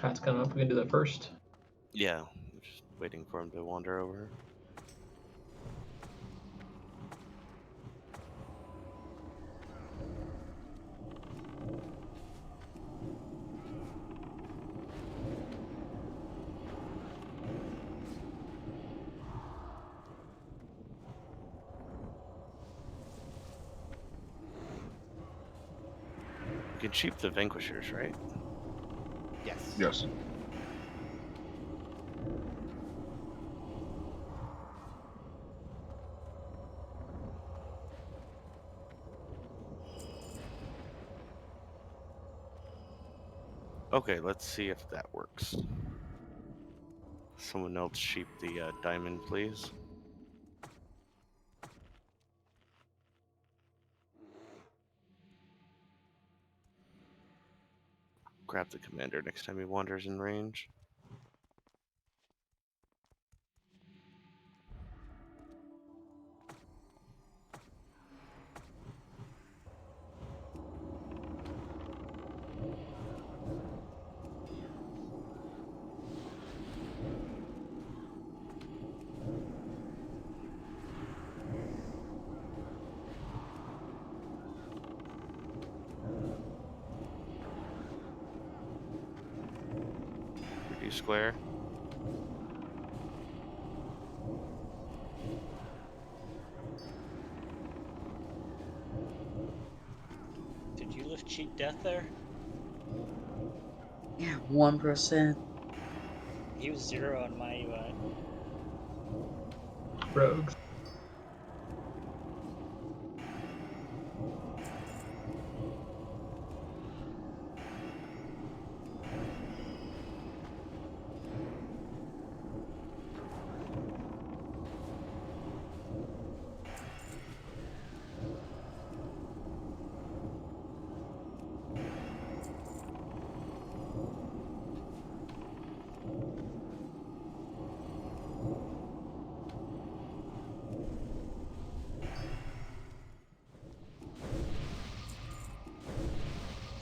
Pat's coming up. We can do that first. Yeah, I'm just waiting for him to wander over. You can cheap the Vanquishers, right? Yes. Yes. Okay, let's see if that works. Someone else sheep the diamond, please. Grab the commander next time he wanders in range. Reduce square. Did you lift cheat death there? Yeah, 1%. He was 0 on my UI. Rogues.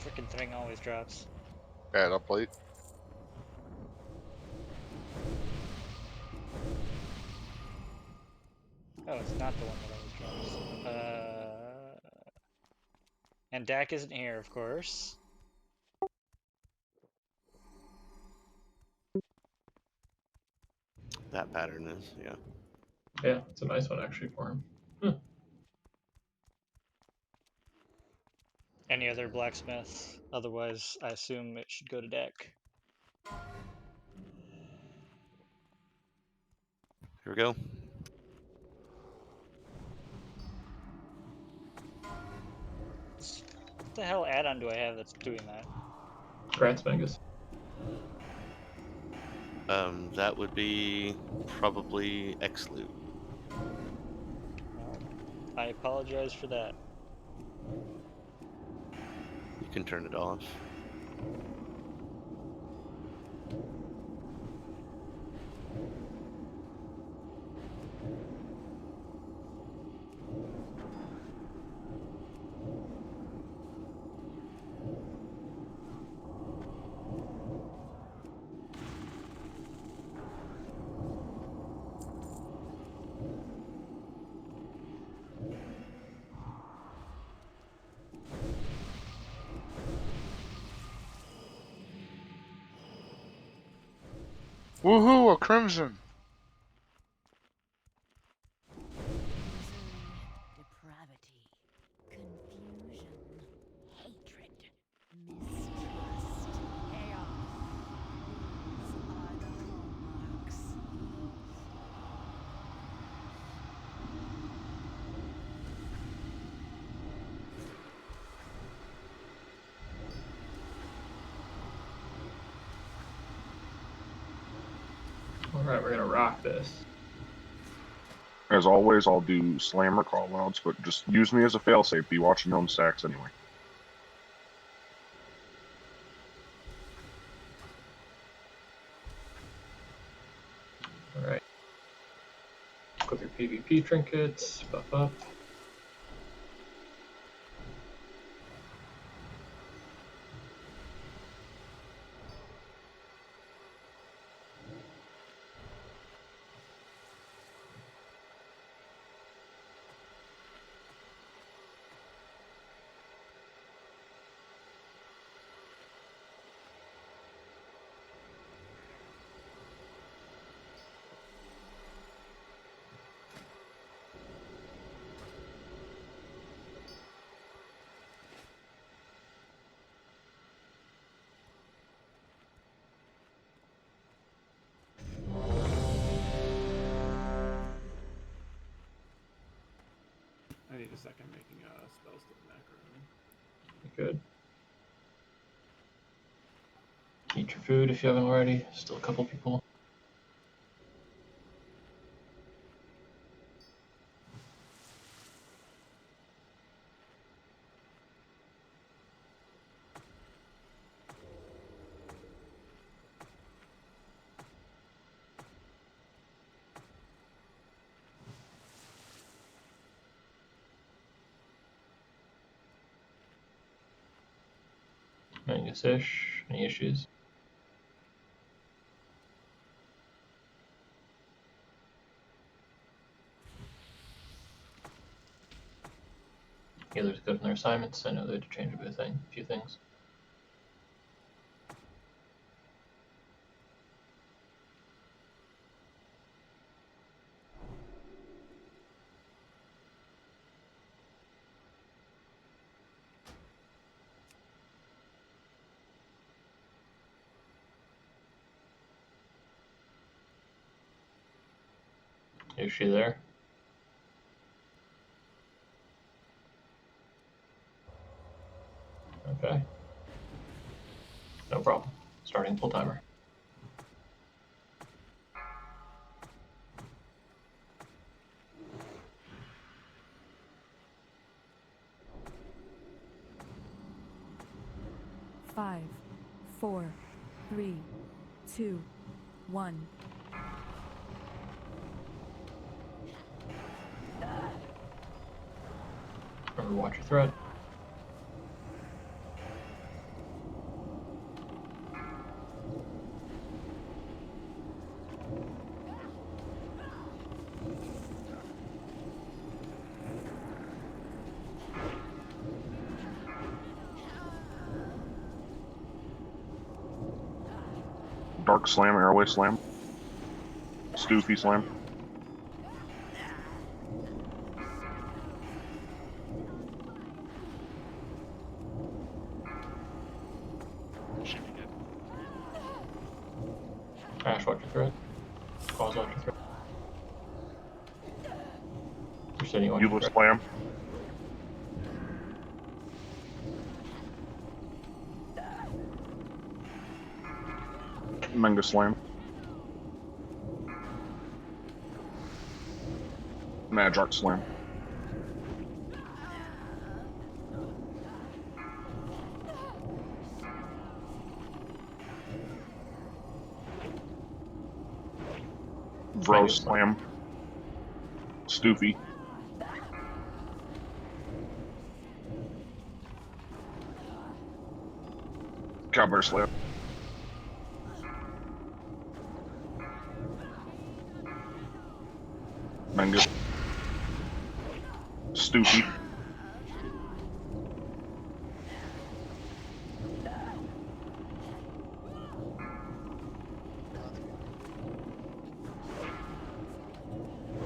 Freaking thing always drops. Add up late. Oh, it's not the one that always drops. And Dak isn't here, of course. That pattern is, yeah. Yeah, it's a nice one actually for him. Any other blacksmith? Otherwise, I assume it should go to Dak. Here we go. What the hell add-on do I have that's doing that? Grants Mangus. That would be probably X-Loot. Well, I apologize for that. You can turn it off. Woohoo! A crimson. Depravity, confusion, hatred, mistrust, chaos. These are the hallmarks. Alright, we're gonna rock this. As always, I'll do slammer callouts, but just use me as a failsafe. Be watching your own stacks anyway. Alright. Go through PvP trinkets, buff up. I need a second making spells to the macro. Good. Eat your food if you haven't already. Still a couple people. Mangus-ish. Any issues? Healers good on their assignments. I know they had to change a few things. Is she there? Okay. No problem. Starting full timer. Five, 4, 3, 2, 1. Remember, watch your threat. Dark slam, airway slam. Stoofy slam. Should be good. Ash, watch your threat. Pause, watch your threat. You're sitting, watch your Eula threat. slam. Manga slam. Magic slam. Bro Manga slam. Stoofy. Cowbear slam. Manga. Stoofy.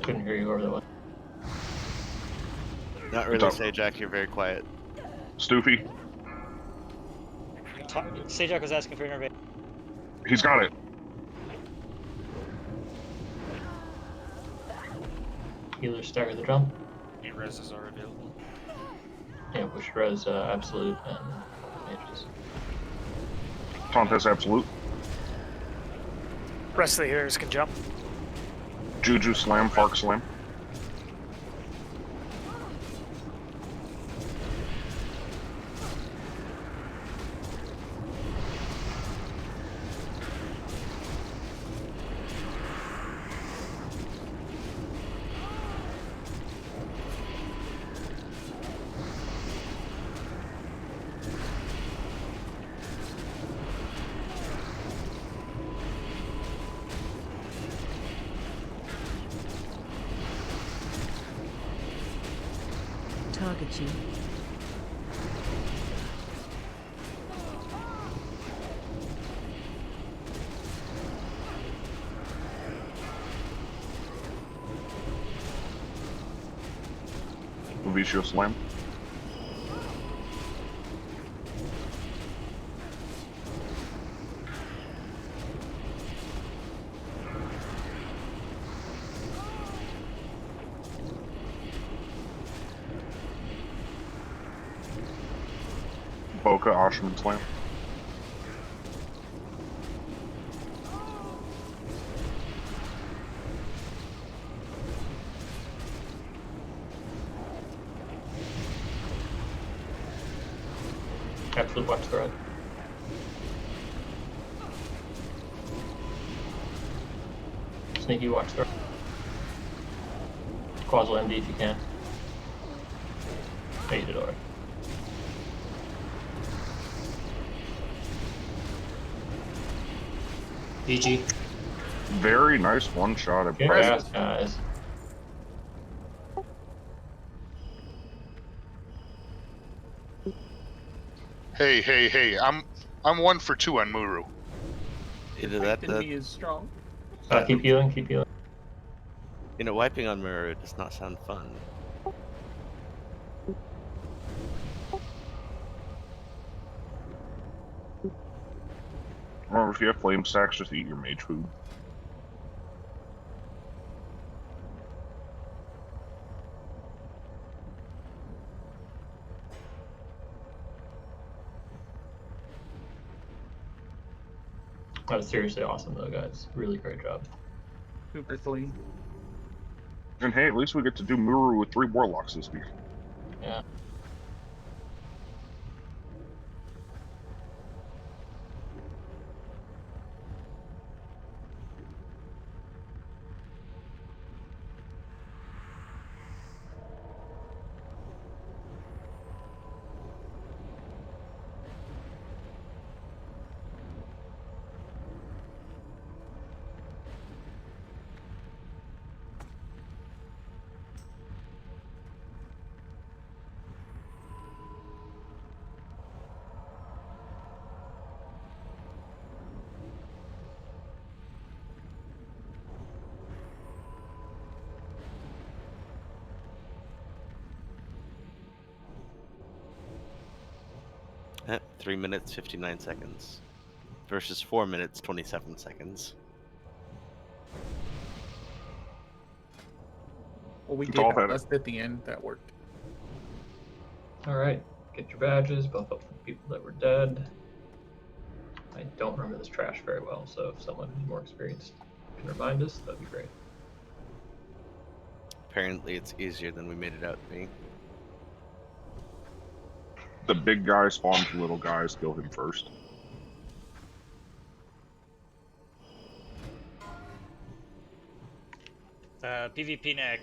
Couldn't hear you, whoever that was. Not really, Don't- Sajak. You're very quiet. Stoofy. Sajak was asking for intervention. He's got it. Healer stagger the drum. Any reses are available. Yeah, push res absolute and mages. Taunt has absolute. Rest of the healers can jump. Juju slam, Fark slam. Target you. Vicio slam. Boca Oshman Slam. Absolute watch thread. Sneaky watch thread. Causal MD if you can. Oh, you did alright. GG. Very nice one shot at Brett. Congrats, guys. Hey! I'm 1 for 2 on Muru. Either that, He is strong. Keep healing, keep healing. you know, wiping on mirror does not sound fun. Remember, if you have flame stacks, just eat your mage food. That was seriously awesome though, guys. Really great job. Super clean. And hey, at least we get to do Muru with 3 warlocks this week. Yeah. Eh, 3 minutes 59 seconds versus 4 minutes 27 seconds. Well, we It's did all have better. us at the end. That worked. Alright, get your badges, buff up for the people that were dead. I don't remember this trash very well, so if someone who's more experienced can remind us, that'd be great. Apparently it's easier than we made it out to be. The big guy spawns the little guys, kill him first. PvP neck.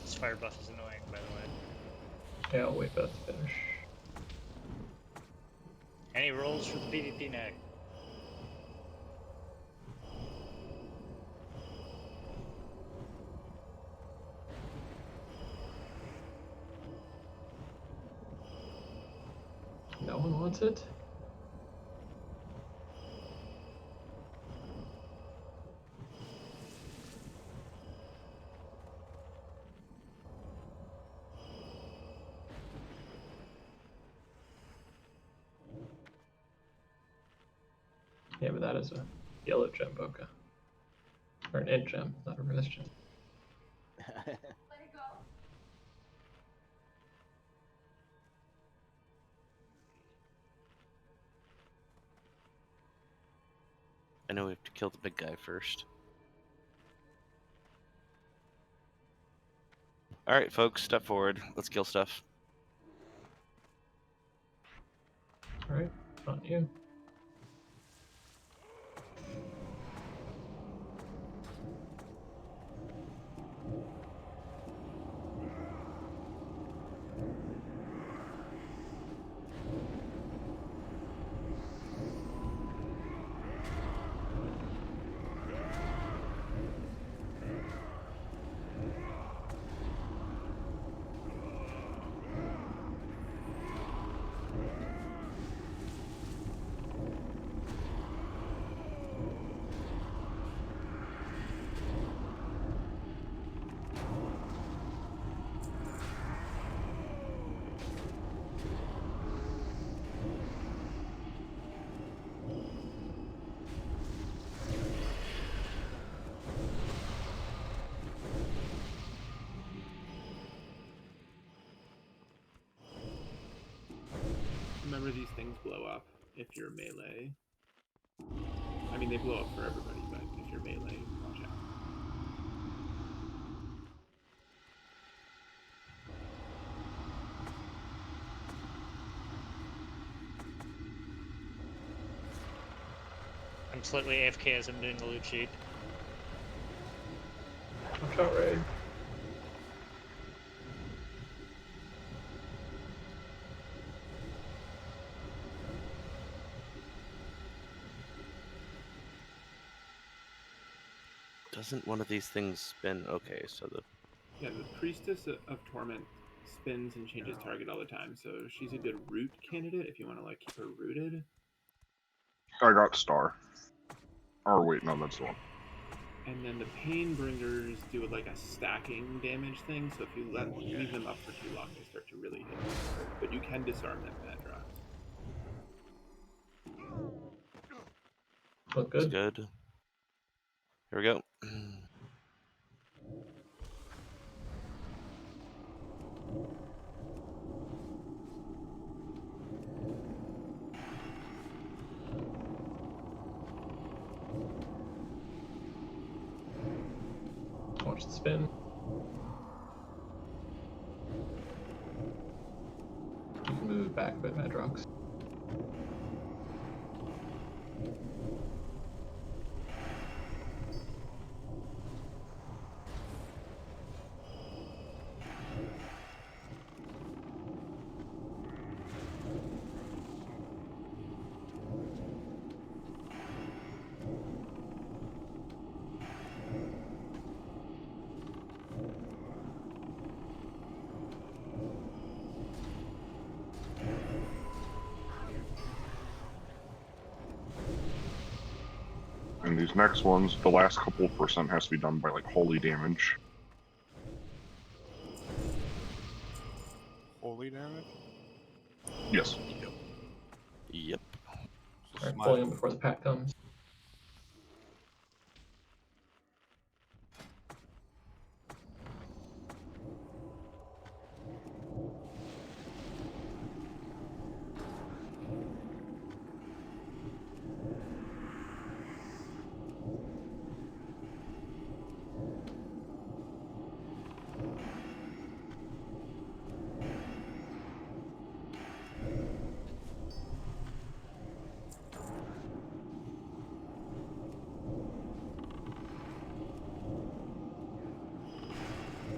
This fire buff is annoying, by the way. Yeah, I'll wait for that to finish. Any rolls for the PvP neck? No one wants it? Yeah, but that is a yellow gem bokeh. Or an int gem, not a reverse gem. I know we have to kill the big guy first. Alright, folks, step forward. Let's kill stuff. Alright, on you. remember these things blow up if you're melee. I mean, they blow up for everybody, but if you're melee, watch out. I'm slightly AFK as I'm doing the loot sheet. Watch out, Raid. Doesn't one of these things spin? Okay, so the Yeah, the Priestess of Torment spins and changes target all the time, so she's a good root candidate if you want to like keep her rooted. I got Star. Or wait, no, that's the one. And then the Painbringers do like a stacking damage thing, so if you leave them up for too long, they start to really hit you hard. But you can disarm them in that drop. Look it's good. good. Here we go. Watch the spin. You can move back a bit, Madrox. And these next ones, the last couple of percent has to be done by like holy damage. Holy damage? Yes. Yep. Alright, pulling him before the pack comes.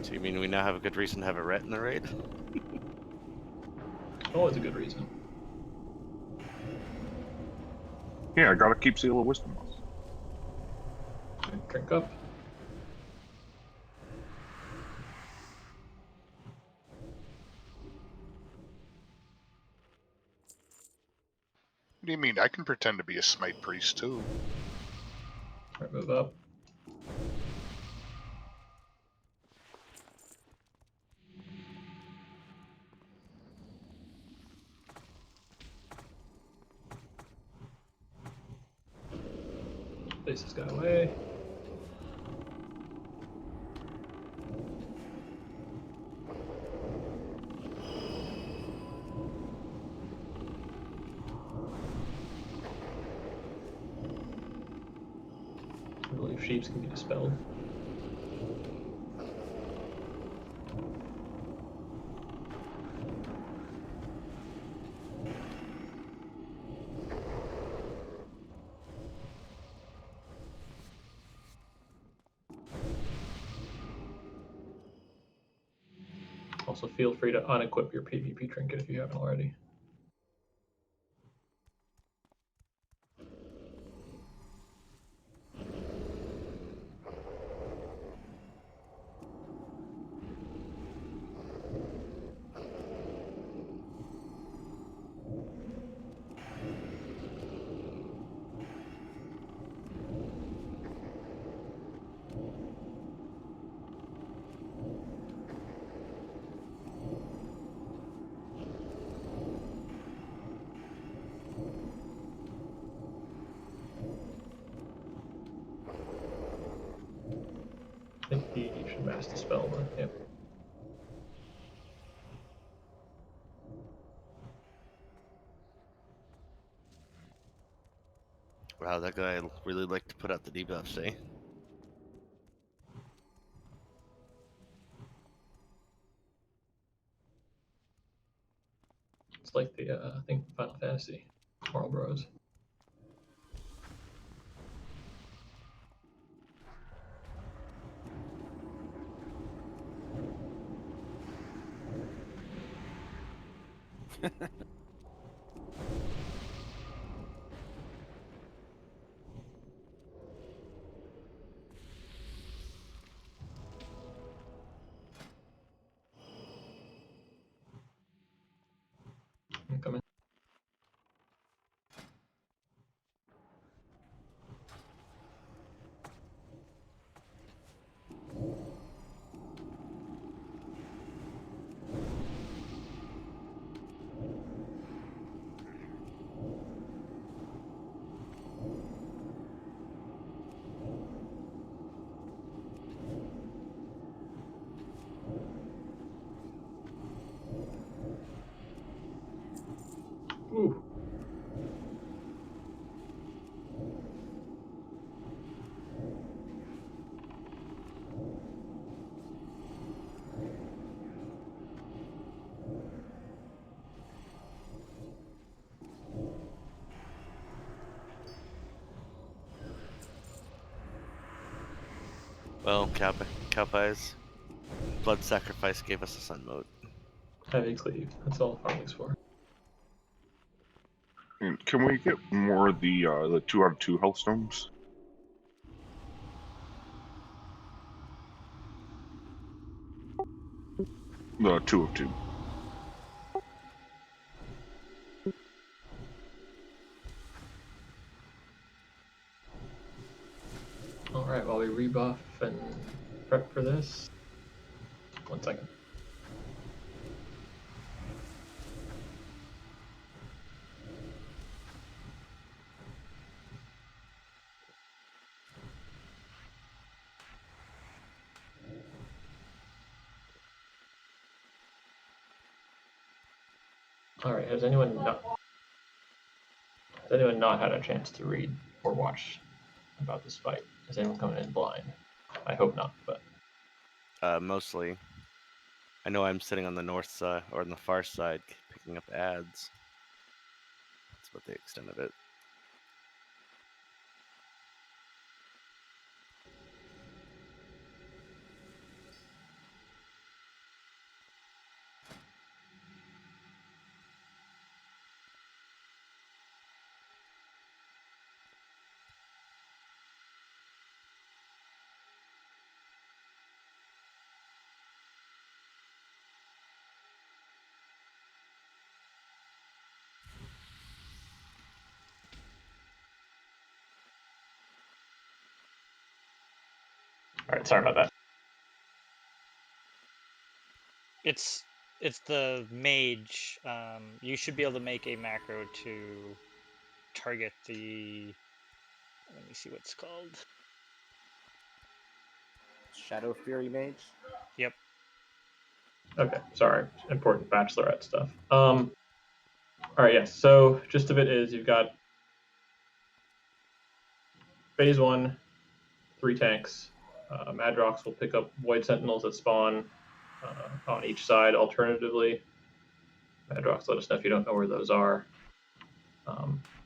So you mean we now have a good reason to have a ret in the raid? Always a good reason. Yeah, I gotta keep Seal of Wisdom. Alright, drink up. What do you mean? I can pretend to be a smite priest too. Alright, move up. Place this guy away. I believe sheeps can be dispelled. Also, feel free to unequip your PvP trinket if you haven't already. I think he should mass dispel, but yep. Wow, that guy really liked to put out the debuffs, eh? It's like the I think Final Fantasy Moral Bros. I'm coming. Ooh. Well, Cowpies, blood sacrifice gave us a sun mode. Heavy cleave. That's all Farley's for. And can we get more of the 2 out of 2 health stones? The 2 of 2. Alright, while we rebuff and prep for this. 1 second. Alright, has anyone not had a chance to read or watch about this fight? Is anyone coming in blind? I hope not, but Mostly. I know I'm sitting on the north side, or on the far side, picking up ads. That's about the extent of it. alright, sorry about that. It's the mage. You should be able to make a macro to target the. Let me see what's called. Shadow Fury Mage. Yep. Okay, sorry. Important bachelorette stuff. Alright, yes. So gist of it is you've got phase 1, 3 tanks. Madrox will pick up Void Sentinels that spawn on each side alternatively. Madrox, let us know if you don't know where those are.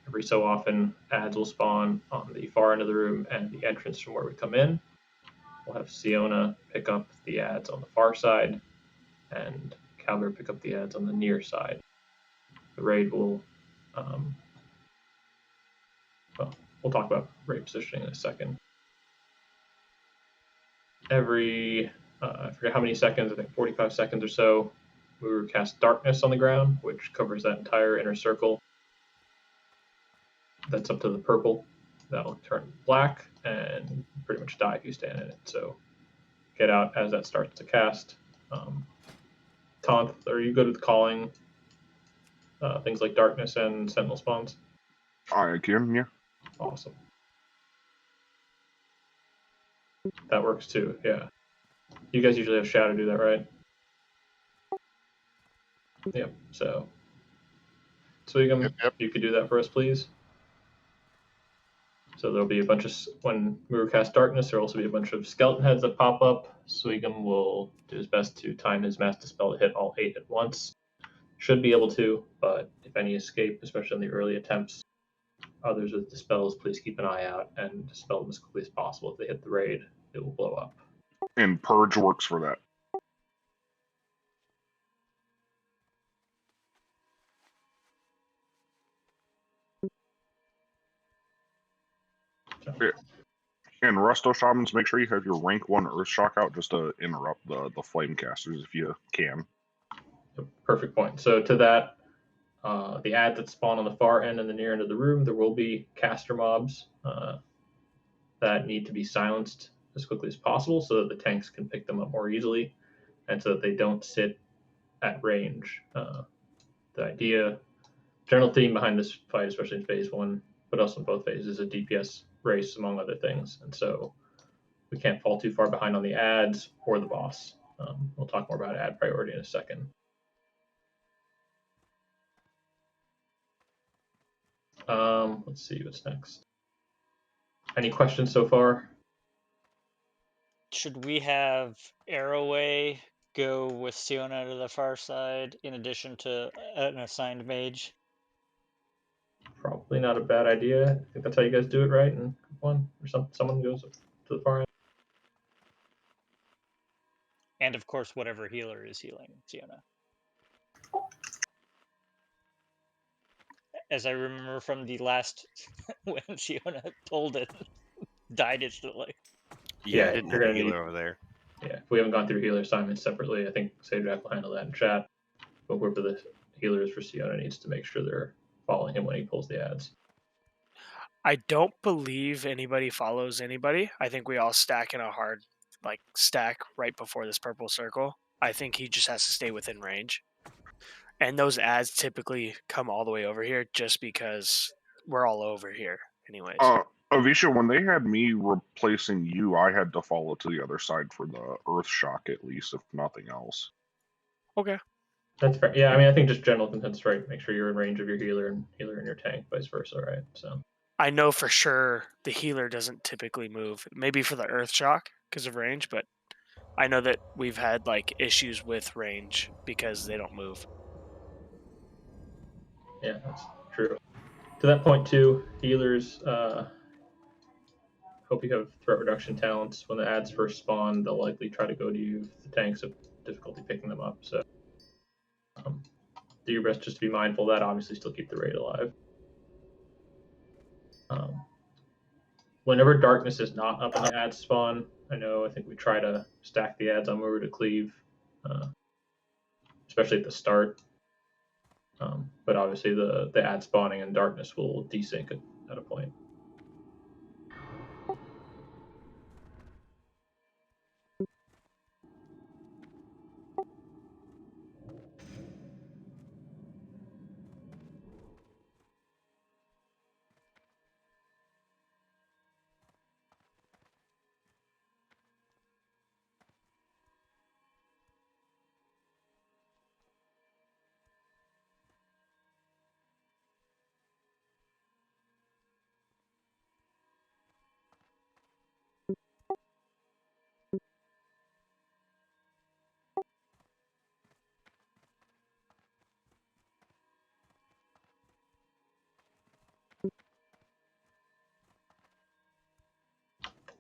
Every so often, ads will spawn on the far end of the room and the entrance from where we come in. We'll have Siona pick up the ads on the far side, and Calgar pick up the ads on the near side. The raid will, well, we'll talk about raid positioning in a second. Every, I forget how many seconds, I think 45 seconds or so, we will cast Darkness on the ground, which covers that entire inner circle. That's up to the purple. That'll turn black and pretty much die if you stand in it. So get out as that starts to cast. Tonth, are you good with calling things like Darkness and Sentinel spawns? I can, yeah. Awesome. That works too, yeah. You guys usually have Shadow do that, right? Yep, so Swigum, Yep. you could do that for us, please. So there'll be a bunch of, when Muru casts Darkness, there'll also be a bunch of skeleton heads that pop up. Sweegum will do his best to time his Mass Dispel to hit all 8 at once. Should be able to, but if any escape, especially in the early attempts, others with Dispels, please keep an eye out and dispel them as quickly as possible. If they hit the raid, it will blow up. And Purge works for that. And Resto Shamans, make sure you have your rank 1 Earth Shock out just to interrupt the flame casters if you can. Perfect point. So to that, the ads that spawn on the far end and the near end of the room, there will be caster mobs that need to be silenced as quickly as possible so that the tanks can pick them up more easily and so that they don't sit at range. The idea, general theme behind this fight, especially in phase 1, but also in both phases, is a DPS race, among other things. And so we can't fall too far behind on the ads or the boss. We'll talk more about ad priority in a second. Let's see what's next. Any questions so far? Should we have Arrowway go with Siona to the far side in addition to an assigned mage? Probably not a bad idea. I think that's how you guys do it, right? And one or someone goes to the far end. And of course, whatever healer is healing Siona. As I remember from the last when Siona pulled it, died instantly. Yeah, Yeah, I didn't you're have a gonna healer need- over there. Yeah, if we haven't gone through healer assignments separately, I think Sajack will handle that in chat. But whoever the healers for Siona needs to make sure they're following him when he pulls the ads. I don't believe anybody follows anybody. I think we all stack in a hard stack right before this purple circle. I think he just has to stay within range. And those ads typically come all the way over here just because we're all over here anyways. Avisha, when they had me replacing you, I had to follow to the other side for the Earth Shock at least, if nothing else. Okay. That's fair. Yeah, I mean, I think just general consensus, right? Make sure you're in range of your healer and healer in your tank, vice versa, right? So I know for sure the healer doesn't typically move. Maybe for the Earth Shock because of range, but I know that we've had issues with range because they don't move. yeah, that's true. To that point too, healers hope you have threat reduction talents. When the ads first spawn, they'll likely try to go to you if the tanks have difficulty picking them up. So do your best just to be mindful of that. Obviously, still keep the raid alive. Whenever darkness is not up in the ad spawn, I think we try to stack the ads on Muru to cleave, especially at the start. But obviously, the ad spawning and darkness will desync at a point.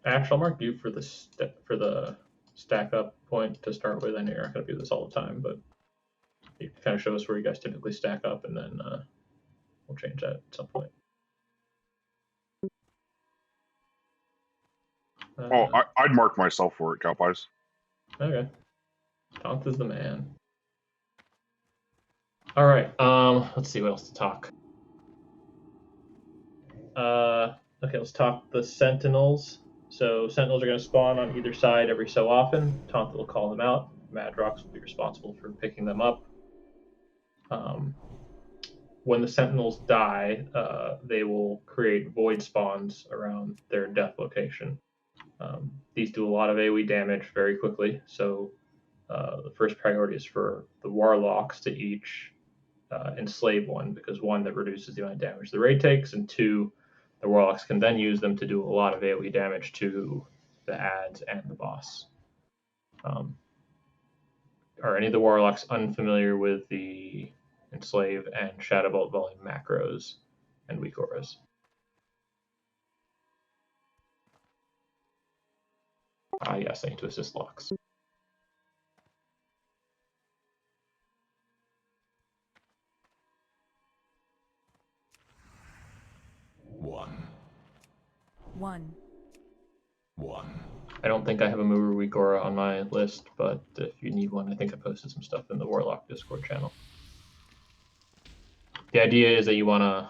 Ash, I'll mark you for the stack up point to start with. I know you're not going to do this all the time, but you can kind of show us where you guys typically stack up, and then we'll change that at some point. I'd mark myself for it, Cowpies. Okay. Tonth is the man. All right. Let's see what else to talk. Okay, let's talk the Sentinels. So Sentinels are going to spawn on either side every so often. Tonth will call them out. Madrox will be responsible for picking them up. When the Sentinels die, they will create void spawns around their death location. These do a lot of AoE damage very quickly, so the first priority is for the Warlocks to each enslave one, because one, that reduces the amount of damage the raid takes, and two, the Warlocks can then use them to do a lot of AoE damage to the ads and the boss. Are any of the Warlocks unfamiliar with the Enslave and Shadowbolt Volley macros and weak auras? Yes, I need to assist locks. One. I don't think I have a Muru weak aura on my list, but if you need one, I think I posted some stuff in the Warlock Discord channel. The idea is that you want to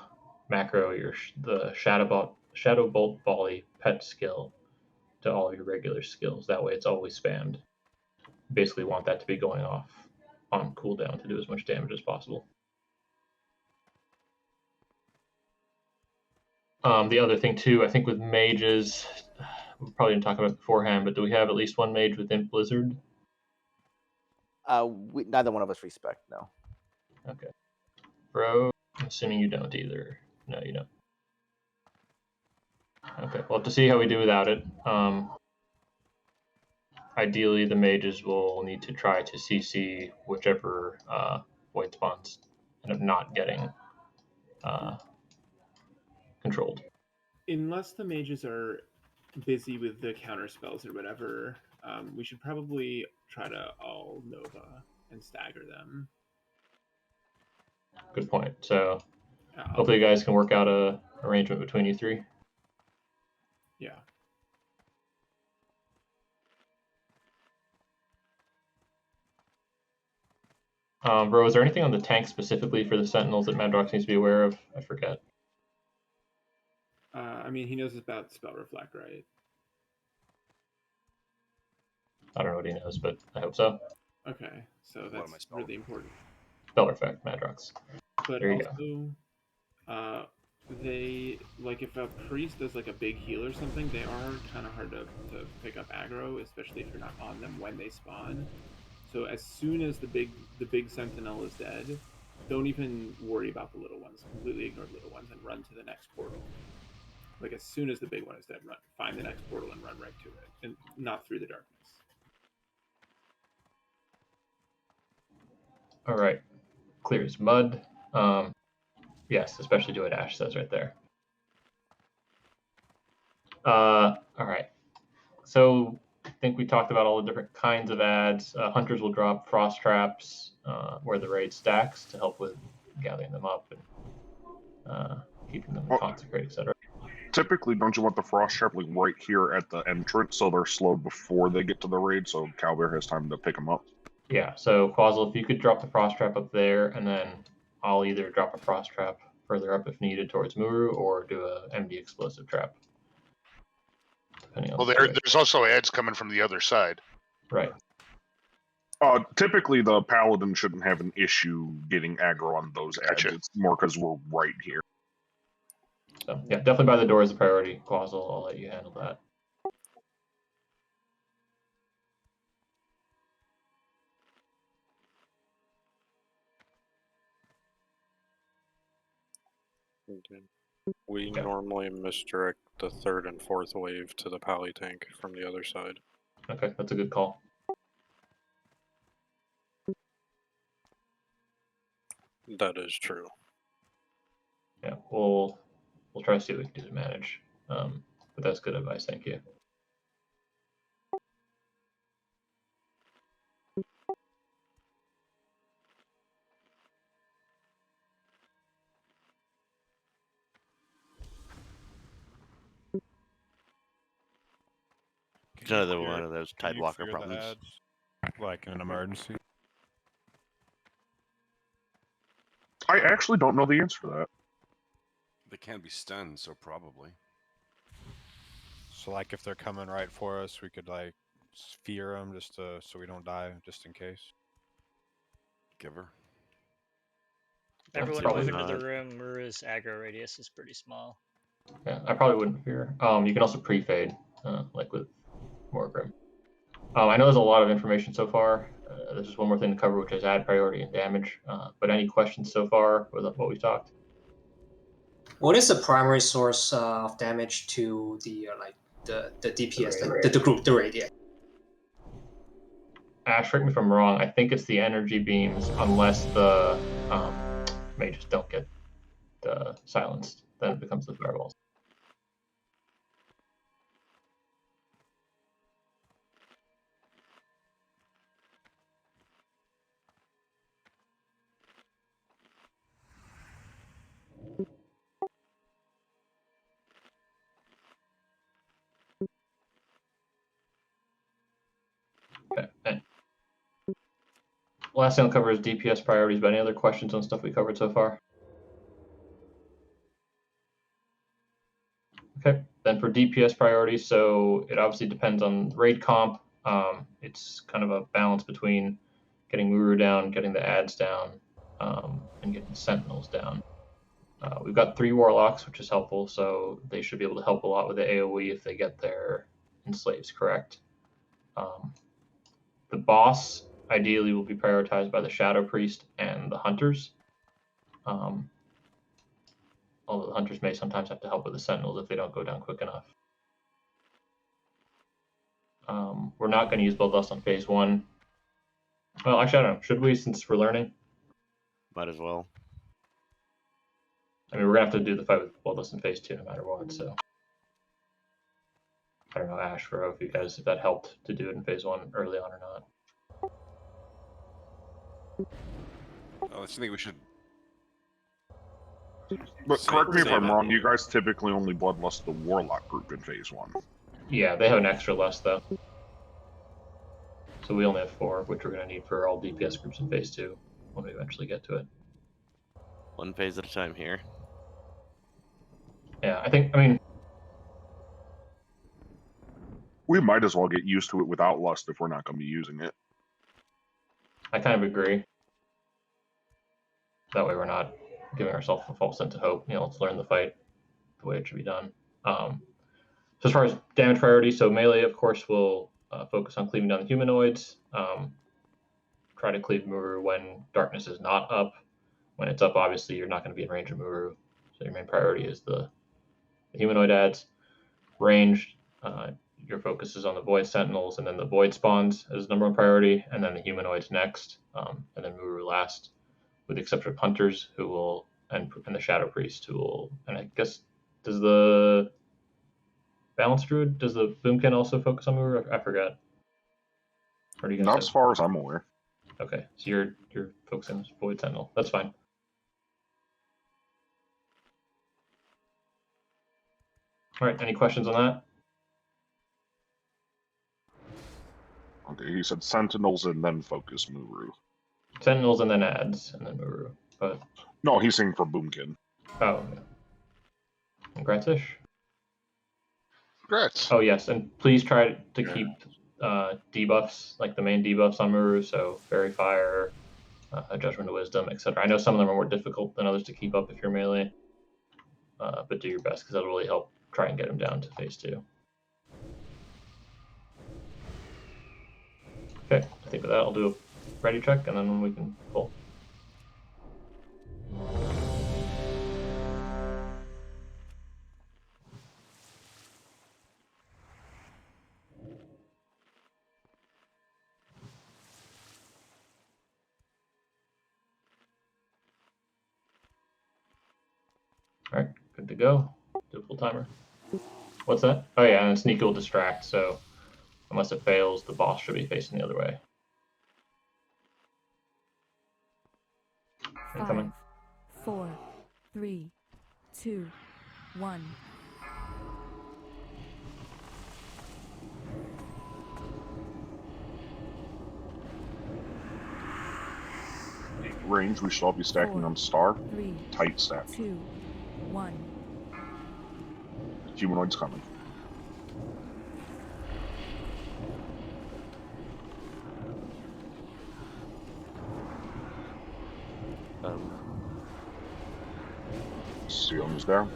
macro the Shadowbolt Volley pet skill to all of your regular skills. That way it's always spammed. Basically want that to be going off on cooldown to do as much damage as possible. The other thing too, I think with mages, we probably didn't talk about it beforehand, but do we have at least one mage within Blizzard? Neither one of us respect, no. Okay. Bro, I'm assuming you don't either. No, you don't. Okay, we'll have to see how we do without it. Ideally, the mages will need to try to CC whichever void spawns end up not getting controlled. Unless the mages are busy with the counter spells or whatever, we should probably try to all Nova and stagger them. Good point. So hopefully you guys can work out a arrangement between you three. Yeah. Bro, is there anything on the tank specifically for the Sentinels that Madrox needs to be aware of? I forget. I mean, he knows about Spell Reflect, right? I don't know what he knows, but I hope so. Okay, so that's really important. Spell Reflect, Madrox. But there you also, they, like, if a priest does like a big heal or something, they are kind of hard to pick up aggro, especially if you're not on them when they spawn. So as soon as the big sentinel is dead, don't even worry about the little ones. Completely ignore the little ones and run to the next portal. Like, as soon as the big one is dead, find the next portal and run right to it, and not through the darkness. All right, clear as mud. Yes, especially do what Ash says right there. All right, so I think we talked about all the different kinds of ads. Hunters will drop frost traps where the raid stacks to help with gathering them up and keeping them consecrated, etc. Typically, don't you want the frost trap like right here at the entrance so they're slowed before they get to the raid, so Cowbear has time to pick them up? Yeah. So Quazzle, if you could drop the frost trap up there, and then I'll either drop a frost trap further up if needed towards Muru, or do a MD explosive trap. Well, there's also ads coming from the other side. Right. Typically, the Paladin shouldn't have an issue getting aggro on those ads. Gotcha. It's more because we're right here. So yeah, definitely by the door is a priority. Quazzle, I'll let you handle that. We normally misdirect the third and fourth wave to the pally tank from the other side. Okay, that's a good call. That is true. Yeah, we'll try to see what we can do to manage. But that's good advice. Thank you. It's another one of those Tidewalker problems. Like in an emergency. I actually don't know the answer to that. They can be stunned, so probably. So like if they're coming right for us, we could like sphere them just to, so we don't die, just in case. Giver. Everyone probably move into not. the room. Muru's aggro radius is pretty small. Yeah, I probably wouldn't fear. You can also pre-fade, like with Morgrim. I know there's a lot of information so far. There's just one more thing to cover, which is ad priority and damage. But any questions so far with what we've talked? What is the primary source of damage to the the DPS, the group, the raid? Yeah. Ash, correct me if I'm wrong. I think it's the energy beams, unless the mages don't get silenced. Then it becomes the fireballs. Okay. And last thing I'll cover is DPS priorities. But any other questions on stuff we covered so far? Okay. Then for DPS priorities, so it obviously depends on raid comp. It's kind of a balance between getting Muru down, getting the ads down, and getting Sentinels down. We've got 3 Warlocks, which is helpful, so they should be able to help a lot with the AoE if they get their Enslaves correct. The boss ideally will be prioritized by the Shadow Priest and the Hunters. Although the Hunters may sometimes have to help with the Sentinels if they don't go down quick enough. We're not going to use Bloodlust on phase 1. Well, actually, I don't know. Should we, since we're learning? Might as well. I mean, we're going to have to do the fight with Bloodlust in phase 2 no matter what, so. I don't know, Ash, Furrow, if you guys, if that helped to do it in phase 1 early on or not. I think we should. But correct me if I'm wrong, you guys typically only Bloodlust the Warlock group in phase 1. Yeah, they have an extra lust, though. So we only have 4, which we're going to need for all DPS groups in phase 2 when we eventually get to it. 1 phase at a time here. Yeah, I mean... We might as well get used to it without Lust if we're not going to be using it. I kind of agree. That way we're not giving ourselves a false sense of hope. You know, let's learn the fight the way it should be done. So as far as damage priority, so melee, of course, will focus on cleaving down the humanoids. Try to cleave Muru when darkness is not up. When it's up, obviously, you're not going to be in range of Muru. So your main priority is the humanoid ads. Ranged, your focus is on the Void Sentinels, and then the Void spawns as number 1 priority, and then the humanoids next, and then Muru last, with the exception of Hunters, who will, and the Shadow Priest, who will, and I guess, does the Balance Druid, does the Boomkin also focus on Muru? I forgot. Or do you guys Not have... as far as I'm aware. Okay, so you're focusing on Void Sentinel. That's fine. All right, any questions on that? Okay, he said Sentinels and then focus Muru. Sentinels and then ads and then Muru. But no, he's saying for Boomkin. Oh, yeah. Congrats, Ish. Congrats. Oh yes, and please try to keep debuffs, like the main debuffs on Muru, so Fairy Fire, Judgment of Wisdom, etc. I know some of them are more difficult than others to keep up if you're melee, but do your best because that'll really help try and get him down to phase 2. Okay, I think with that I'll do a ready check and then we can pull. All right, good to go. Do a full timer. What's that? Oh yeah, and Sneak will distract, so unless it fails, the boss should be facing the other way. 5, 4, 3, 2, 1. Range, we should all be stacking on Star. 3, Tight stack. 2, 1. Humanoids coming. Sealing's down.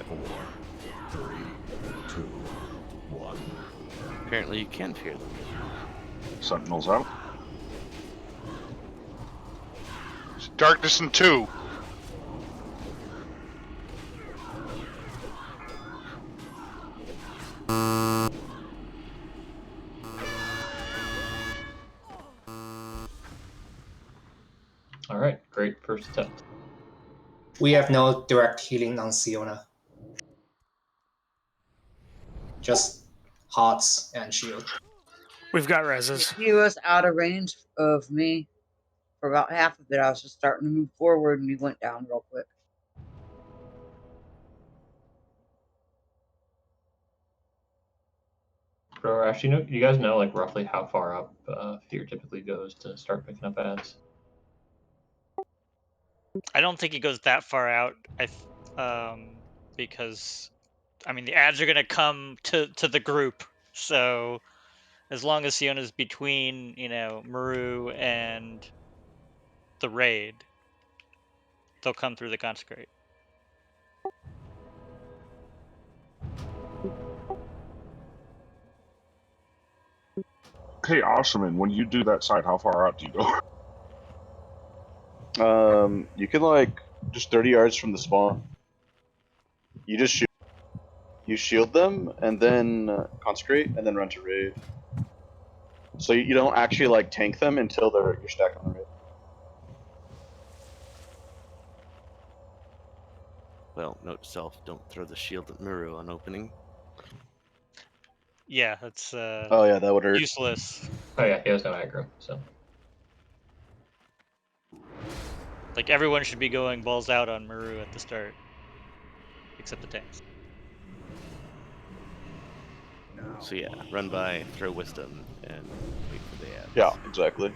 Four, 3, 2, 1. Apparently you can fear them. Sentinels out. Darkness in 2. All right, great first attempt. We have no direct healing on Siona. Just hearts and shield. We've got reses. He was out of range of me for about half of it. I was just starting to move forward, and he went down real quick. Rash, you guys know like roughly how far up fear typically goes to start picking up ads? I don't think he goes that far out. Because I mean the ads are gonna come to the group, so as long as Siona's between Maru and the raid, they'll come through the consecrate. Hey, Osman, when you do that side, how far out do you go? You can like just 30 yards from the spawn. You just shoot. You shield them and then consecrate and then run to raid. So you don't actually like tank them until you're stacked on the raid. Well, note to self: don't throw the shield at Muru on opening. Yeah, that's oh yeah, that would hurt. useless. Oh yeah, he has no aggro, so. Like everyone should be going balls out on Maru at the start, except the tanks. So yeah, run by, throw wisdom, and wait for the ads. Yeah, exactly.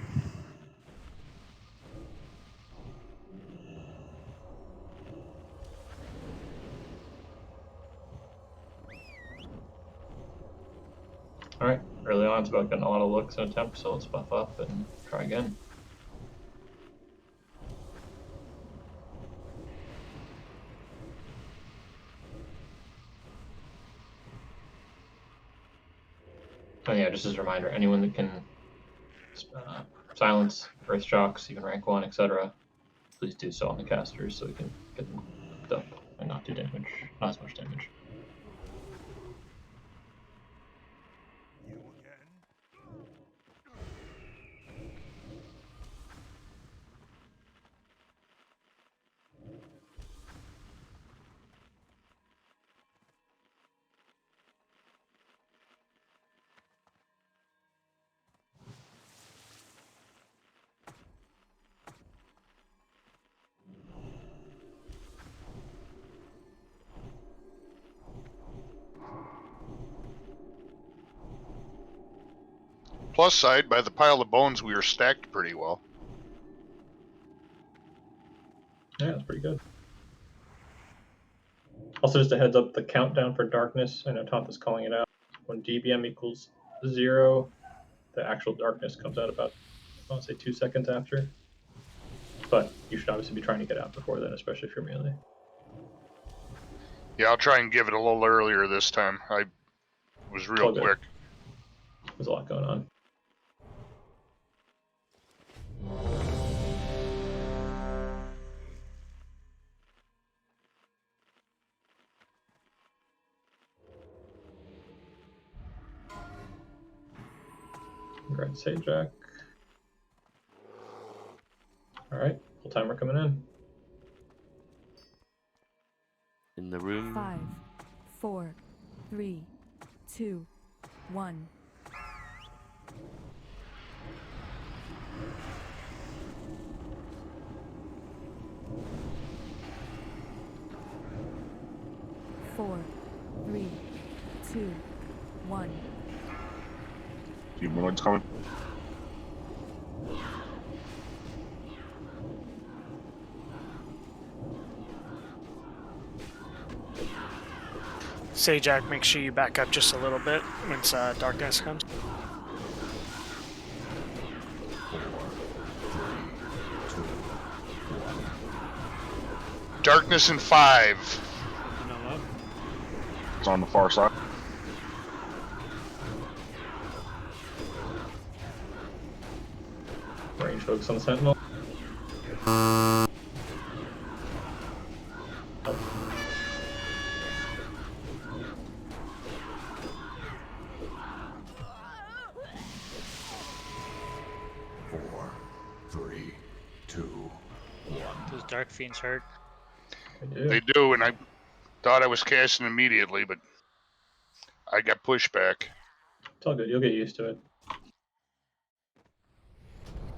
Alright, early on it's about getting a lot of looks and attempts, so let's buff up and try again. Oh yeah, just as a reminder, anyone that can silence, earth shocks, even rank 1, etc., please do so on the casters so we can get them hooked up and not do damage, not as much damage. Plus side, by the pile of bones, we were stacked pretty well. Yeah, that's pretty good. Also, just a heads up, the countdown for darkness, I know Tonta's calling it out. When DBM equals 0, the actual darkness comes out about, I want to say 2 seconds after. But you should obviously be trying to get out before then, especially if you're melee. Yeah, I'll try and give it a little earlier this time. I was real quick. There's a lot going on. Congrats, Jack. Alright, full timer coming in. In the room. 5, 4, 3, 2, 1. Four, 3, 2, 1. Humanoids coming. Sajak, make sure you back up just a little bit once darkness comes. Darkness in 5. It's on the far side. Range focus on the sentinel. Four, three, two, one. Does Dark Fiends hurt? They do, and I thought I was casting immediately, but I got pushback. It's all good. You'll get used to it.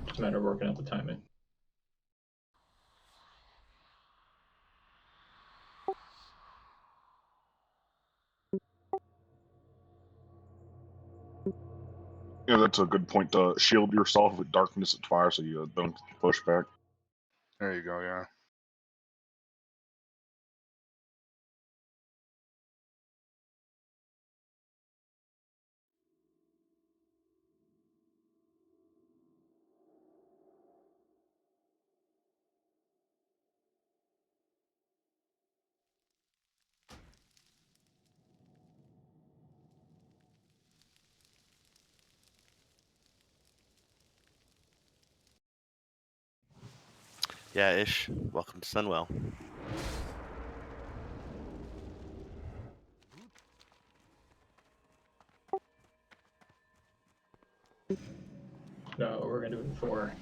Just a matter of working out the timing. Yeah, that's a good point to shield yourself with darkness at fire so you don't push back. There you go, yeah. Yeah, Ish. Welcome to Sunwell. No, we're gonna do it before.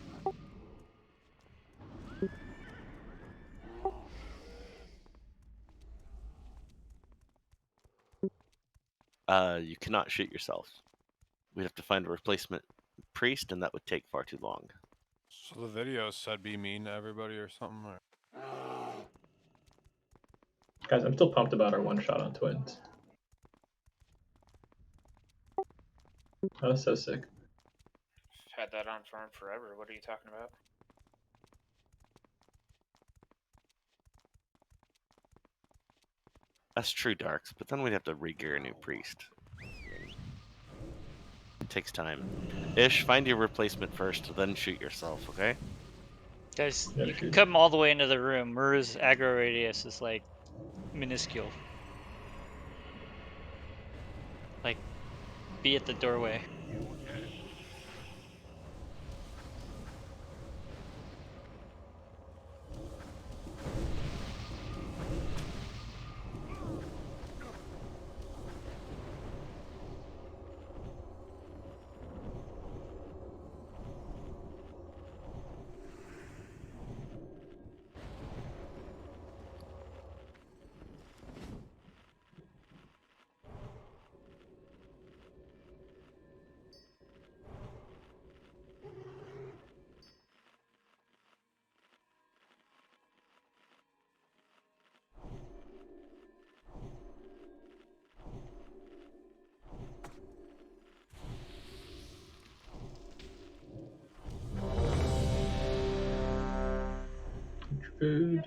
You cannot shoot yourself. We'd have to find a replacement priest, and that would take far too long. So the video said be mean to everybody or something? Or... Guys, I'm still pumped about our one shot on twins. That was so sick. Had that on farm forever. What are you talking about? That's true, Darks, but then we'd have to re-gear a new priest. It takes time. Ish, find your replacement first, then shoot yourself, okay? Guys, Yeah, you can shoot. come all the way into the room. Muru's aggro radius is like minuscule. Like, be at the doorway. Food.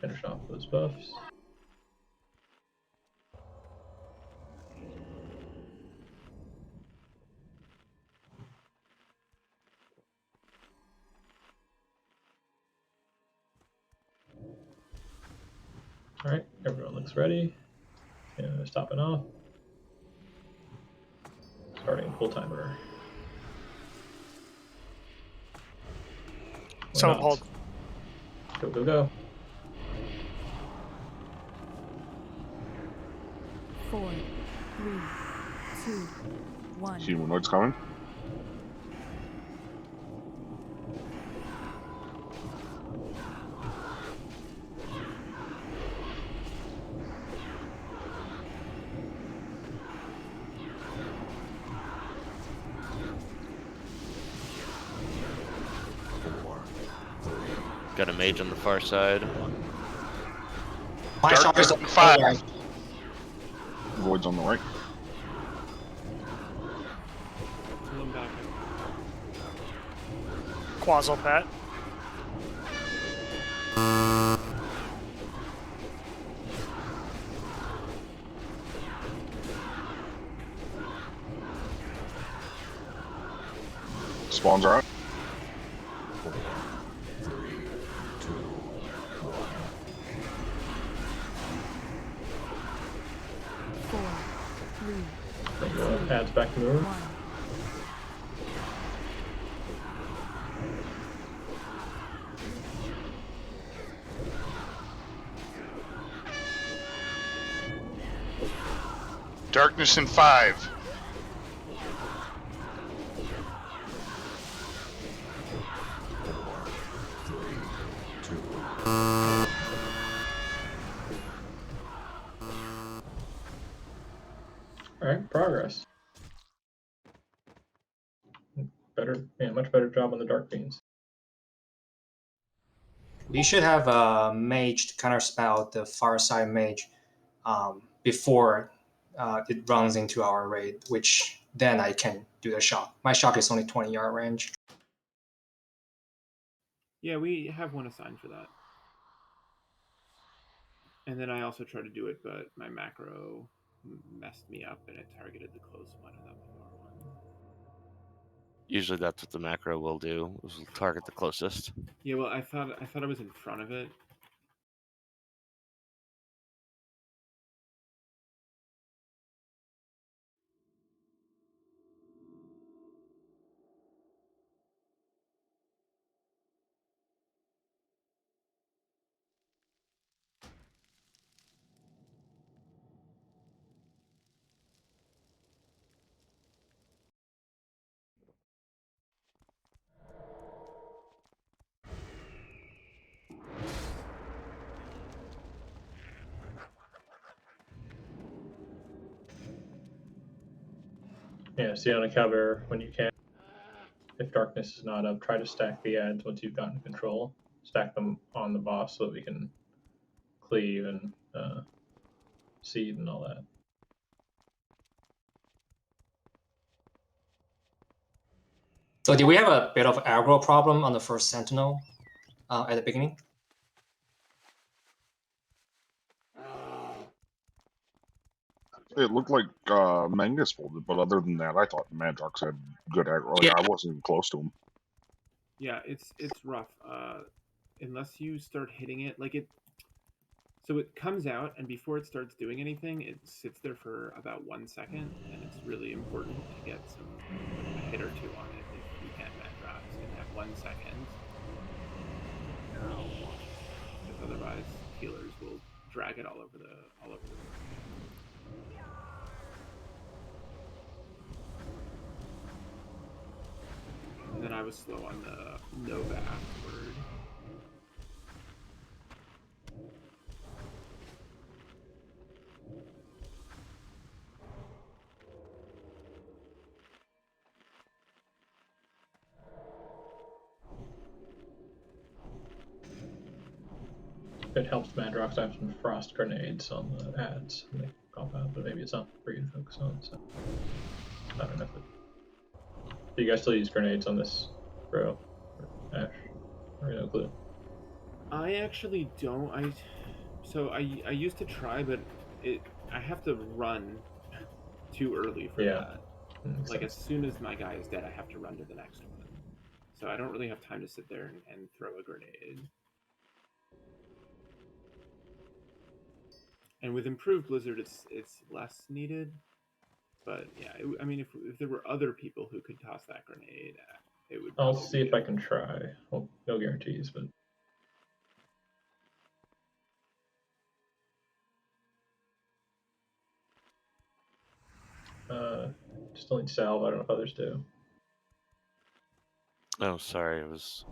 Finish off those buffs. Alright, everyone looks ready. Yeah, stopping off. Starting full timer. So hold. Go, go, go. 4, 3, 2, 1. Humanoids coming. Got a mage on the far side. My shot is on 5. Void's on the right. Pull him back. Quazzle Pat. Spawns are out. 4, 3, Adds back to the room. 1. Darkness in 5. All right, progress. Better, yeah, much better job on the dark beans. We should have a mage to counterspell the far side mage before it runs into our raid, which then I can do the shock. My shock is only 20-yard range. Yeah, we have one assigned for that. And then I also tried to do it, but my macro messed me up and it targeted the close one and not the far one. Usually that's what the macro will do, is will target the closest. Yeah, well, I thought I was in front of it. Yeah, see on a cover when you can. If darkness is not up, try to stack the ads once you've gotten control. Stack them on the boss so that we can cleave and seed and all that. So did we have a bit of aggro problem on the first sentinel at the beginning? It looked like Mangus folded, but other than that, I thought Madrox had good aggro. Like, Yeah. I wasn't even close to him. Yeah, it's rough. Unless you start hitting it, like it. So it comes out, and before it starts doing anything, it sits there for about 1 second, and it's really important to get a hit or two on it if you can Madrox in that 1 second. Because otherwise, healers will drag it all over the room. And then I was slow on the Nova afterward. It helps Madrox have some frost grenades on the ads when they pop out, but maybe it's not for you to focus on. So I don't know. Do you guys still use grenades on this bro or Ash? Or no clue? I actually don't. I used to try, but I have to run too early for that. Like as soon as my guy is dead, I have to run to the next one. So I don't really have time to sit there and throw a grenade. And with improved Blizzard, it's less needed. But yeah, I mean, if there were other people who could toss that grenade, it would. I'll see if I can try. Well, no guarantees, but. Still need salve. I don't know if others do. Oh, sorry, I was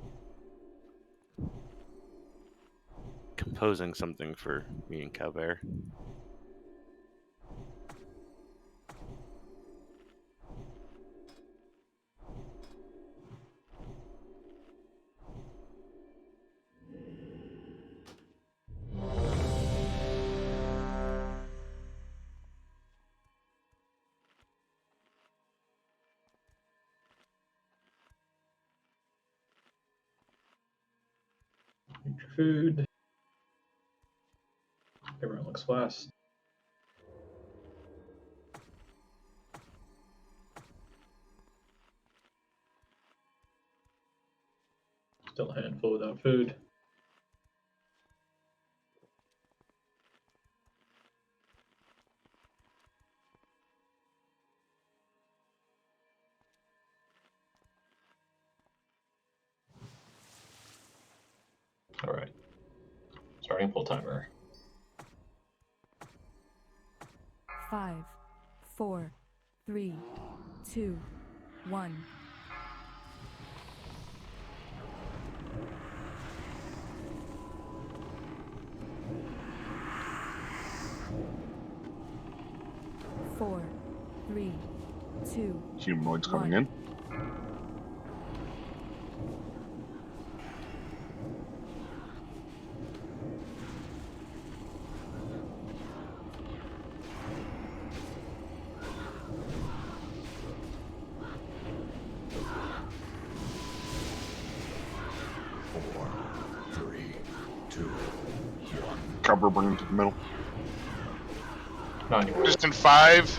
composing something for me and Cowbear. Eat your food. Everyone looks last. Still a handful without food. All right. Starting full timer. 5, 4, 3, 2, 1. Four, 3, 2. Humanoids coming in. Cover, bring him to the middle. Not anymore. Just in 5.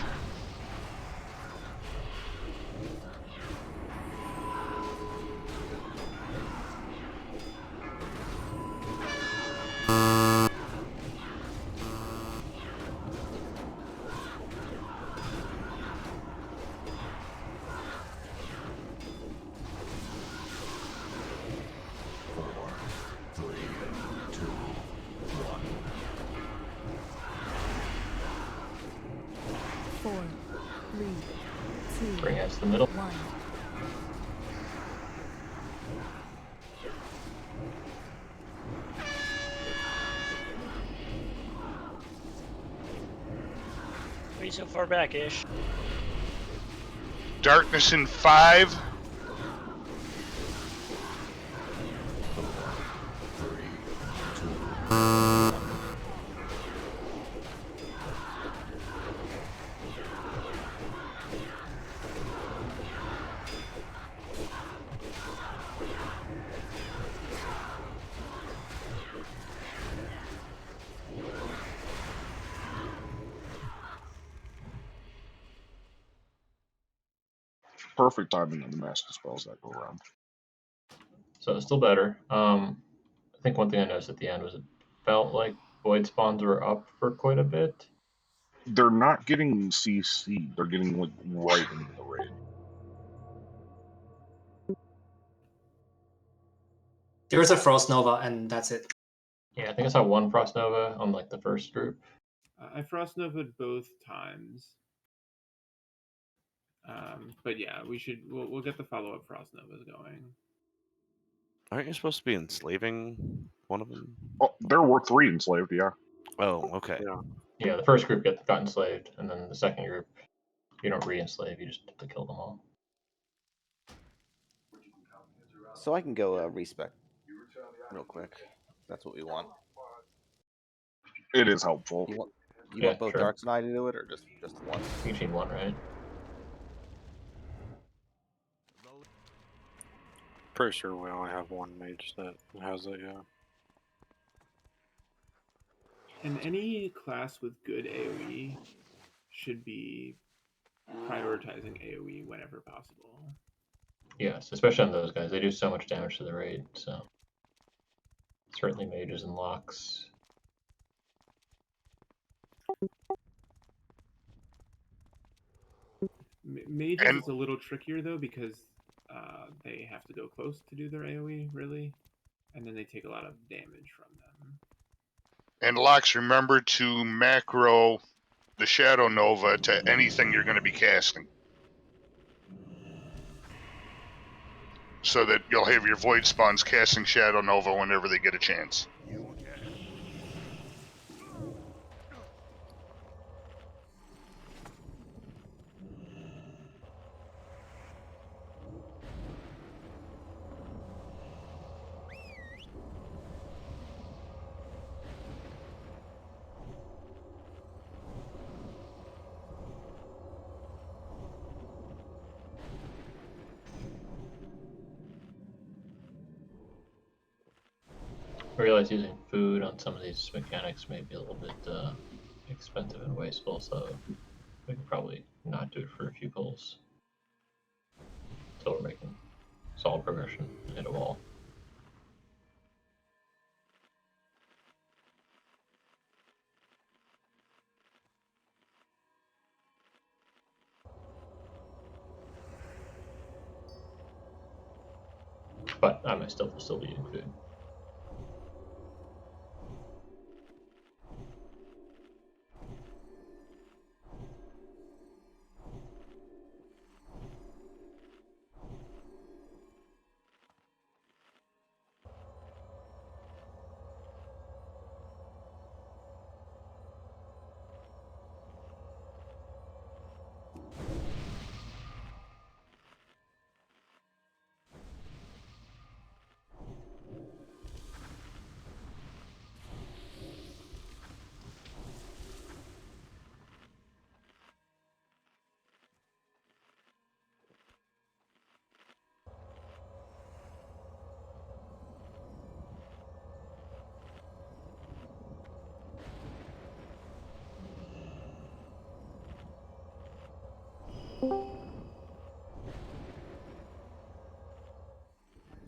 Four, 3, 2. Bring us to the middle. 1. Why are you so far back, Ish? Darkness in 5. Perfect timing on the master spells that go around. So it's still better. I think one thing I noticed at the end was it felt like void spawns were up for quite a bit. They're not getting CC. They're getting like right into the raid. There's a Frost Nova, and that's it. Yeah, I think I saw one Frost Nova on like the first group. I Frost Nova'd both times. But yeah, we'll get the follow-up Frost Novas going. Aren't you supposed to be enslaving one of them? Oh, there were 3 enslaved, yeah. Oh, okay. Yeah, the first group got enslaved, and then the second group, you don't re-enslave, you just have to kill them all. So I can go respec real quick. That's what we want. It is helpful. You want Yeah, want both sure. Darks and I to do it, or just one? You need one, right? Pretty sure we only have one mage that has it, yeah. And any class with good AoE should be prioritizing AoE whenever possible. Yes, especially on those guys. They do so much damage to the raid, so certainly mages and locks. Mages And- is a little trickier though because they have to go close to do their AoE, really, and then they take a lot of damage from them. And Locks, remember to macro the Shadow Nova to anything you're going to be casting. So that you'll have your Void Spawns casting Shadow Nova whenever they get a chance. I realize using food on some of these mechanics may be a little bit expensive and wasteful, so we can probably not do it for a few pulls until we're making solid progression and hit a wall. But I might still be eating food.